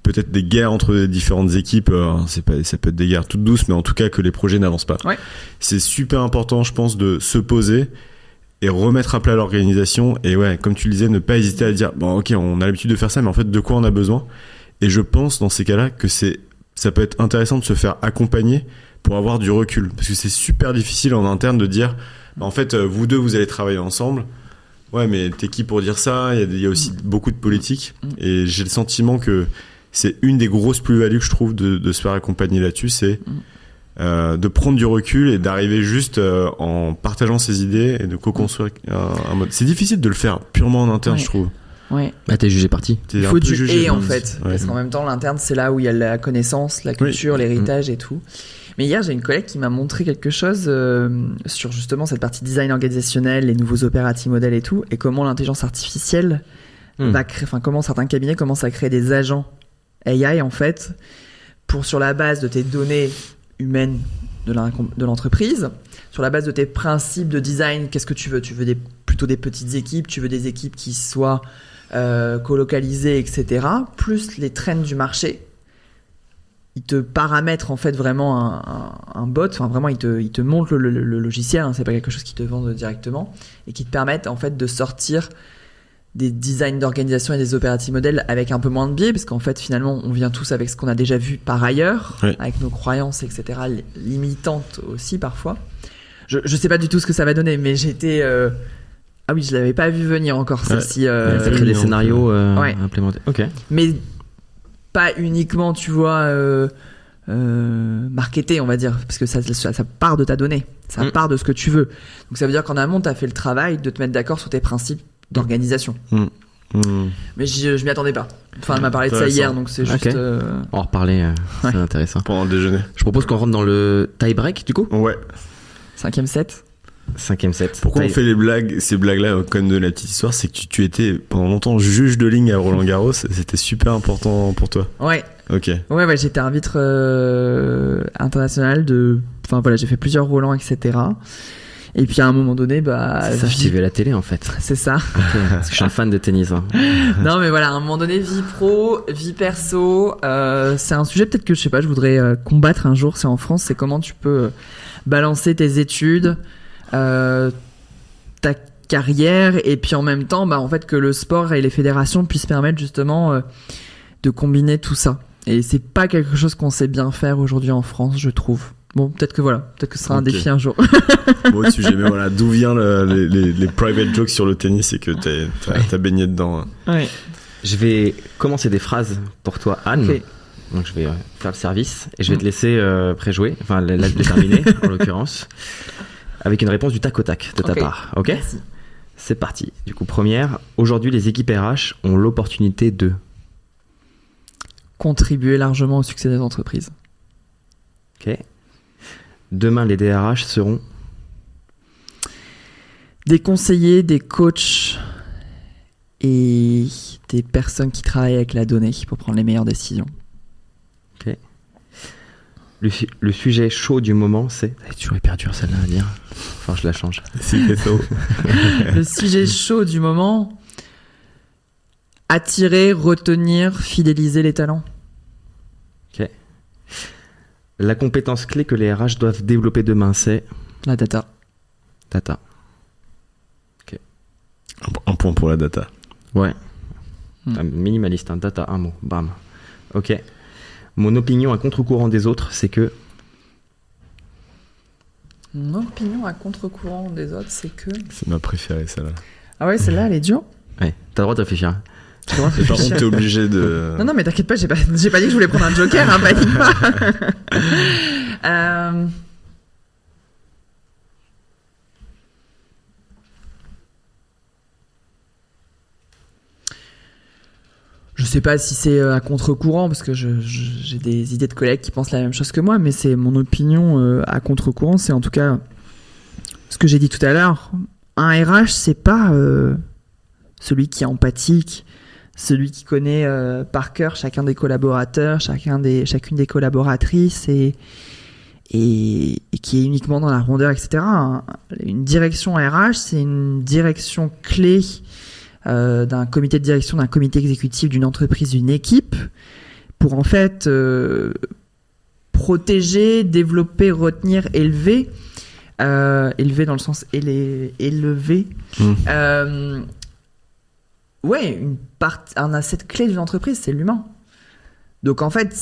peut-être des guerres entre les différentes équipes, ça peut être des guerres toutes douces, mais en tout cas que les projets n'avancent pas. Ouais. C'est super important, je pense, de se poser et remettre à plat l'organisation. Et ouais, comme tu le disais, ne pas hésiter à dire bon, ok, on a l'habitude de faire ça, mais en fait, de quoi on a besoin? Et je pense dans ces cas-là que ça peut être intéressant de se faire accompagner pour avoir du recul, parce que c'est super difficile en interne de dire en fait, vous deux, vous allez travailler ensemble. Ouais, mais t'es qui pour dire ça? Il y a aussi beaucoup de politique. Et j'ai le sentiment que c'est une des grosses plus-values que je trouve de se faire accompagner là-dessus, c'est de prendre du recul et d'arriver juste en partageant ses idées et de co-construire un mode. C'est difficile de le faire purement en interne, je trouve. Ouais. Bah, t'es jugé parti. Il faut du et en fait. Parce qu'en même temps, l'interne, c'est là où il y a la connaissance, la culture, l'héritage et tout. Mais hier, j'ai une collègue qui m'a montré quelque chose sur justement cette partie design organisationnel, les nouveaux operating models et tout, et comment l'intelligence artificielle va créer, enfin comment certains cabinets commencent à créer des agents AI en fait, sur la base de tes données humaines de l'entreprise, sur la base de tes principes de design. Qu'est-ce que tu veux? Tu veux plutôt des petites équipes, tu veux des équipes qui soient colocalisées, etc. Plus les trends du marché. Il te paramètre en fait vraiment un bot, enfin vraiment il te montre le logiciel, hein, c'est pas quelque chose qui te vend directement, et qui te permettent en fait de sortir des designs d'organisation et des operating models avec un peu moins de biais, parce qu'en fait finalement on vient tous avec ce qu'on a déjà vu par ailleurs, avec nos croyances, etc., limitantes aussi parfois. Je sais pas du tout ce que ça va donner, mais j'étais... Ah oui, je l'avais pas vu venir encore, celle-ci. Ça crée des scénarios implémentés. Ok. Mais pas uniquement, tu vois, marketé, on va dire, parce que ça part de ta donnée, ça part de ce que tu veux. Donc ça veut dire qu'en amont, tu as fait le travail de te mettre d'accord sur tes principes d'organisation. Mais je m'y attendais pas. Enfin, elle m'a parlé de ça hier, donc c'est juste... On va en reparler, c'est intéressant. Pendant le déjeuner. Je propose qu'on rentre dans le tie-break, du coup. Ouais. 5e set. 5e set. Pourquoi on fait ces blagues-là, comme de la petite histoire, c'est que tu étais pendant longtemps juge de ligne à Roland Garros, c'était super important pour toi. Ouais. Ok. Ouais, j'étais arbitre international enfin voilà, j'ai fait plusieurs Roland, etc. Et puis à un moment donné, c'est ça, je t'ai vu à la télé en fait. C'est ça. Okay, parce que je suis un fan de tennis. Hein. Non, mais voilà, à un moment donné, vie pro, vie perso, c'est un sujet peut-être que je sais pas, je voudrais combattre un jour. C'est en France, c'est comment tu peux balancer tes études, ta carrière, et puis en même temps, en fait, que le sport et les fédérations puissent permettre justement de combiner tout ça. Et c'est pas quelque chose qu'on sait bien faire aujourd'hui en France, je trouve. Bon, peut-être que ce sera un défi un jour. Bon sujet, mais voilà, d'où vient les private jokes sur le tennis et que t'as baigné dedans. Ouais. Je vais commencer des phrases pour toi, Anne. Okay. Donc je vais faire le service et je vais te laisser préjouer, enfin la déterminer en l'occurrence, avec une réponse du tac au tac de ta part. Ok ? Merci. C'est parti. Du coup, première, aujourd'hui les équipes RH ont l'opportunité de contribuer largement au succès des entreprises. Ok. Demain, les DRH seront des conseillers, des coachs et des personnes qui travaillent avec la donnée pour prendre les meilleures décisions. Ok. Le sujet chaud du moment, c'est... C'est toujours hyper dur celle-là à dire. Enfin, je la change. Le sujet chaud du moment, attirer, retenir, fidéliser les talents. Ok. La compétence clé que les RH doivent développer demain, c'est... La data. Data. Ok. Un point pour la data. Ouais. Minimaliste, hein. Data, un mot. Bam. Ok. Mon opinion à contre-courant des autres, c'est que... Mon opinion à contre-courant des autres, c'est que... C'est ma préférée, celle-là. Ah ouais, celle-là, elle est dure. Ouais, t'as le droit de réfléchir. Et par contre, t'es obligé de. Non, mais t'inquiète pas, j'ai pas dit que je voulais prendre un joker, hein, panique pas. Je sais pas si c'est à contre-courant, parce que j'ai des idées de collègues qui pensent la même chose que moi, mais c'est mon opinion à contre-courant, c'est en tout cas ce que j'ai dit tout à l'heure. Un RH, c'est pas celui qui est empathique, celui qui connaît par cœur chacun des collaborateurs, chacune des collaboratrices et qui est uniquement dans la rondeur, etc. Une direction RH, c'est une direction clé d'un comité de direction, d'un comité exécutif, d'une entreprise, d'une équipe, pour en fait protéger, développer, retenir, élever dans le sens élever. Un asset clé d'une entreprise, c'est l'humain. Donc en fait,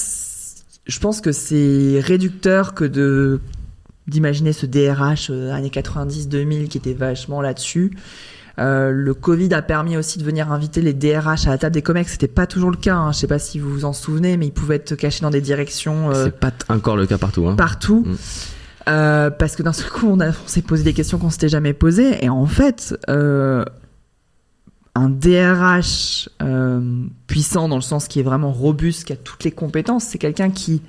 je pense que c'est réducteur que d'imaginer ce DRH années 90-2000 qui était vachement là-dessus. Le Covid a permis aussi de venir inviter les DRH à la table des comex. C'était pas toujours le cas, hein. Je sais pas si vous vous en souvenez, mais ils pouvaient être cachés dans des directions. C'est pas encore le cas partout. Hein. Partout. Parce que d'un seul coup, on s'est posé des questions qu'on s'était jamais posées. Et en fait, un DRH puissant dans le sens qui est vraiment robuste, qui a toutes les compétences, c'est quelqu'un qui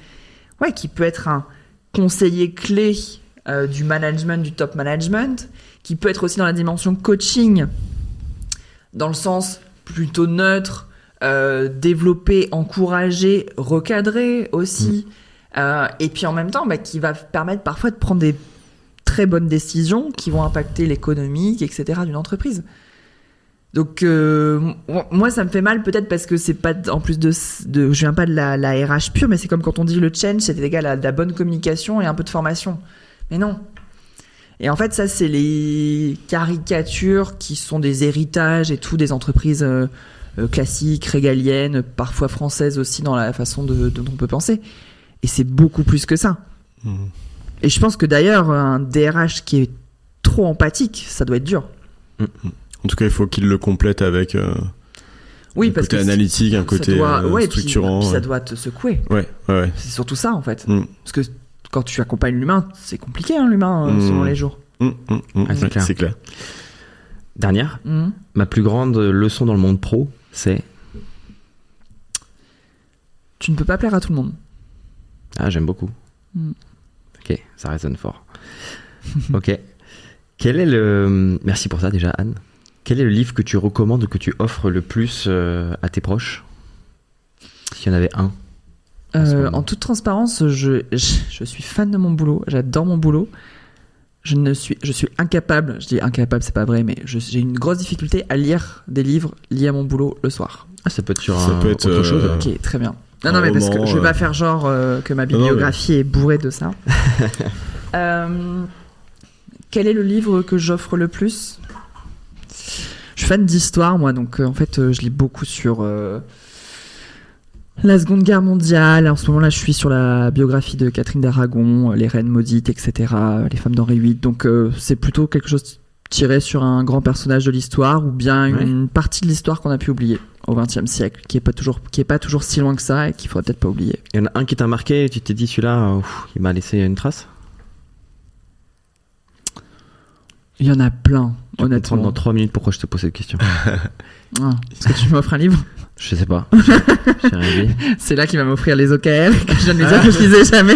peut être un conseiller clé du management, du top management, qui peut être aussi dans la dimension coaching, dans le sens plutôt neutre, développer, encourager, recadrer aussi, et puis en même temps qui va permettre parfois de prendre des très bonnes décisions qui vont impacter l'économie, etc. d'une entreprise. Donc moi ça me fait mal peut-être parce que c'est pas en plus de je viens pas de la RH pure, mais c'est comme quand on dit le change c'est égal à de la bonne communication et un peu de formation. Mais non. Et en fait ça c'est les caricatures qui sont des héritages et tout des entreprises classiques, régaliennes, parfois françaises aussi dans la façon dont on peut penser. Et c'est beaucoup plus que ça. Et je pense que d'ailleurs un DRH qui est trop empathique, ça doit être dur. En tout cas, il faut qu'il le complète avec un côté analytique, un côté structurant. Puis ça doit te secouer. Ouais. C'est surtout ça, en fait. Parce que quand tu accompagnes l'humain, c'est compliqué, hein, l'humain, selon les jours. C'est clair. Dernière, ma plus grande leçon dans le monde pro, c'est... Tu ne peux pas plaire à tout le monde. Ah, j'aime beaucoup. Ok, ça résonne fort. Ok. Quel est le... Merci pour ça déjà, Anne. Quel est le livre que tu recommandes ou que tu offres le plus à tes proches? S'il y en avait un. En toute transparence, je suis fan de mon boulot. J'adore mon boulot. Je suis incapable, je dis incapable, c'est pas vrai, mais j'ai une grosse difficulté à lire des livres liés à mon boulot le soir. Ah, ça peut être sur autre chose. Ok, très bien. Non, mais parce que je vais pas faire genre que ma bibliographie est bourrée de ça. Quel est le livre que j'offre le plus? Je suis fan d'histoire, moi, donc en fait, je lis beaucoup sur la Seconde Guerre mondiale. En ce moment-là, je suis sur la biographie de Catherine d'Aragon, les reines maudites, etc., les femmes d'Henri VIII. Donc, c'est plutôt quelque chose tiré sur un grand personnage de l'histoire ou bien une partie de l'histoire qu'on a pu oublier au XXe siècle, qui est pas toujours si loin que ça et qu'il faudrait peut-être pas oublier. Il y en a un qui t'a marqué et tu t'es dit, celui-là, il m'a laissé une trace? Il y en a plein, honnêtement. Dans 3 minutes pourquoi je te pose cette question. Est-ce que tu m'offres un livre? Je sais pas. J'ai rien dit. C'est là qu'il va m'offrir les OKR que je viens de lui dire que je lisais jamais.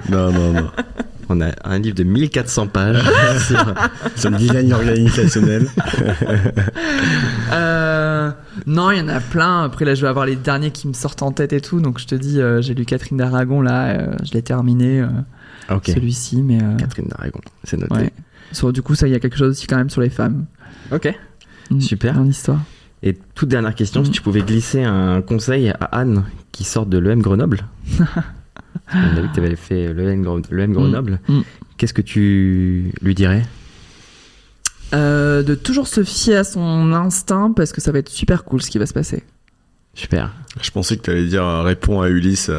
Non. On a un livre de 1400 pages sur le design organisationnel. Non, il y en a plein. Après, là, je vais avoir les derniers qui me sortent en tête et tout. Donc, je te dis, j'ai lu Catherine d'Aragon, là. Je l'ai terminé, celui-ci. Mais, Catherine d'Aragon, c'est noté. Ouais. Du coup, ça, il y a quelque chose aussi quand même sur les femmes. Ok, super. En histoire. Et toute dernière question, si tu pouvais glisser un conseil à Anne qui sort de l'EM Grenoble. On a vu que tu avais fait l'EM Grenoble. Qu'est-ce que tu lui dirais? De toujours se fier à son instinct parce que ça va être super cool ce qui va se passer. Super. Je pensais que tu allais dire réponds à Ulysse.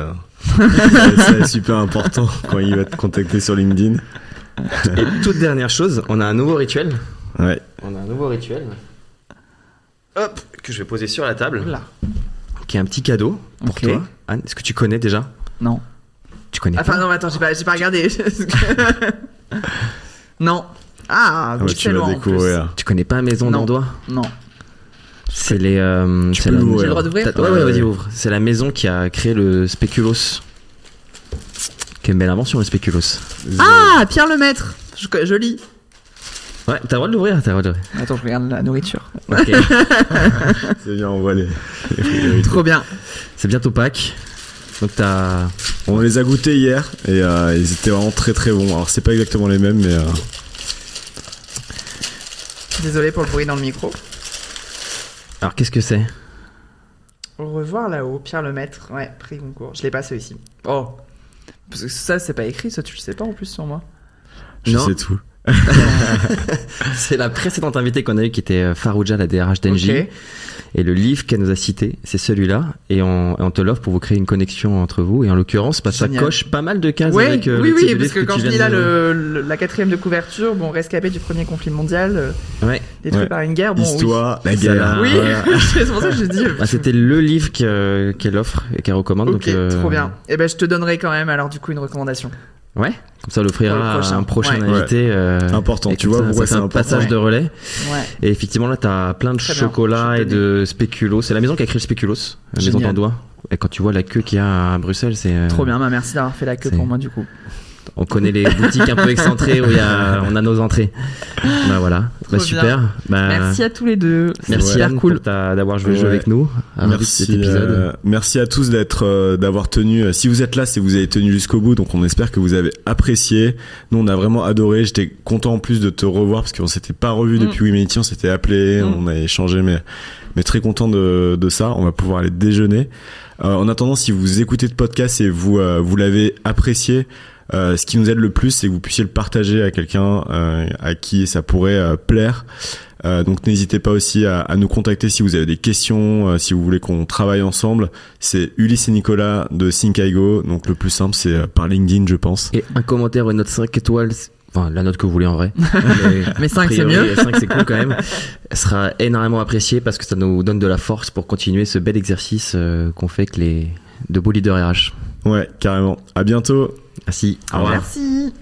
C'est super important quand il va te contacter sur LinkedIn. Et toute dernière chose, on a un nouveau rituel. Ouais. On a un nouveau rituel. hop, que je vais poser sur la table, Là. qui est un petit cadeau pour Ok. toi. Anne, est-ce que tu connais déjà? Non. Tu connais Enfin pas? non, mais attends, j'ai pas regardé. Non. Ah, Ah bah, tu Bruxellois vas en plus. découvrir. Tu connais pas Maison Non. d'Andois? Non. C'est les. Tu c'est peux la- l'ouvrir. J'ai le droit d'ouvrir? Ouais, ouais, vas-y, ouvre. C'est la maison qui a créé le spéculoos. Quelle belle invention, le spéculoos. Ah, Pierre Lemaître. Je lis. Ouais, t'as le droit de l'ouvrir, t'as le droit de l'ouvrir. Attends, je regarde la nourriture. Ok. C'est bien, on voit les. Trop bien. C'est bientôt Pâques. Donc t'as. On les a goûtés hier et ils étaient vraiment très très bons. Alors c'est pas exactement les mêmes, mais Désolé pour le bruit dans le micro. Alors qu'est-ce que c'est? Au revoir là-haut, Pierre Lemaître. Ouais, prix concours. Je l'ai pas celui-ci. Oh. Parce que ça, c'est pas écrit, ça, tu le sais pas en plus sur moi. je Non. sais tout. C'est la précédente invitée qu'on a eue qui était Farouja, la DRH d'Engie. Ok. Et le livre qu'elle nous a cité, c'est celui-là. Et on te l'offre pour vous créer une connexion entre vous. Et en l'occurrence, ça Génial. coche pas mal de cases Ouais, avec oui, le type de parce livre que quand tu je lis viens là de- la 4e de couverture, bon, rescapé du premier conflit mondial, Ouais. détruit Ouais. par une guerre, bon, Histoire, la Ça guerre. l'a- oui. Voilà. Oui, c'est pour ça que je dis. Ah, c'était le livre qu'elle offre et qu'elle recommande. Ok, donc, trop bien. Et ben, je te donnerai quand même alors du coup une recommandation. Ouais, comme ça on l'offrira Pour le prochain. à un prochain Ouais. invité. Important, et tu comme vois ça, pourquoi ça fait c'est un important. passage de relais. Ouais. Et effectivement, là, t'as plein de Très bien, chocolat je et te de spéculoos. C'est la maison qui a créé le spéculoos, la maison Génial. d'Andois. Et quand tu vois la queue qu'il y a à Bruxelles, c'est. Trop bien, bah merci d'avoir fait la queue c'est- pour moi du coup. On connaît les boutiques un peu excentrées où on a nos entrées. Bah voilà, bah, bien. super. Bah, Merci à tous les deux. C'est Merci super Anne cool. d'avoir joué le jeu Ouais. avec nous. Ravi de cet épisode. Merci à tous d'avoir tenu. Si vous êtes là, c'est que vous avez tenu jusqu'au bout, donc on espère que vous avez apprécié. Nous, on a vraiment adoré. J'étais content en plus de te revoir parce qu'on s'était pas revu depuis Humanity, on s'était appelé, on a échangé, mais très content de ça. On va pouvoir aller déjeuner. En attendant, si vous écoutez le podcast et vous l'avez apprécié, ce qui nous aide le plus, c'est que vous puissiez le partager à quelqu'un à qui ça pourrait plaire. Donc n'hésitez pas aussi à nous contacter si vous avez des questions, si vous voulez qu'on travaille ensemble. C'est Ulysse et Nicolas de Thinkaigo. Donc le plus simple, c'est par LinkedIn, je pense. Et un commentaire ou une note 5 étoiles, enfin la note que vous voulez en vrai. Mais 5 c'est mieux. 5 c'est cool quand même. Elle sera énormément appréciée parce que ça nous donne de la force pour continuer ce bel exercice qu'on fait avec de beaux leaders RH. Ouais, carrément. À bientôt. Merci. Au revoir. Merci.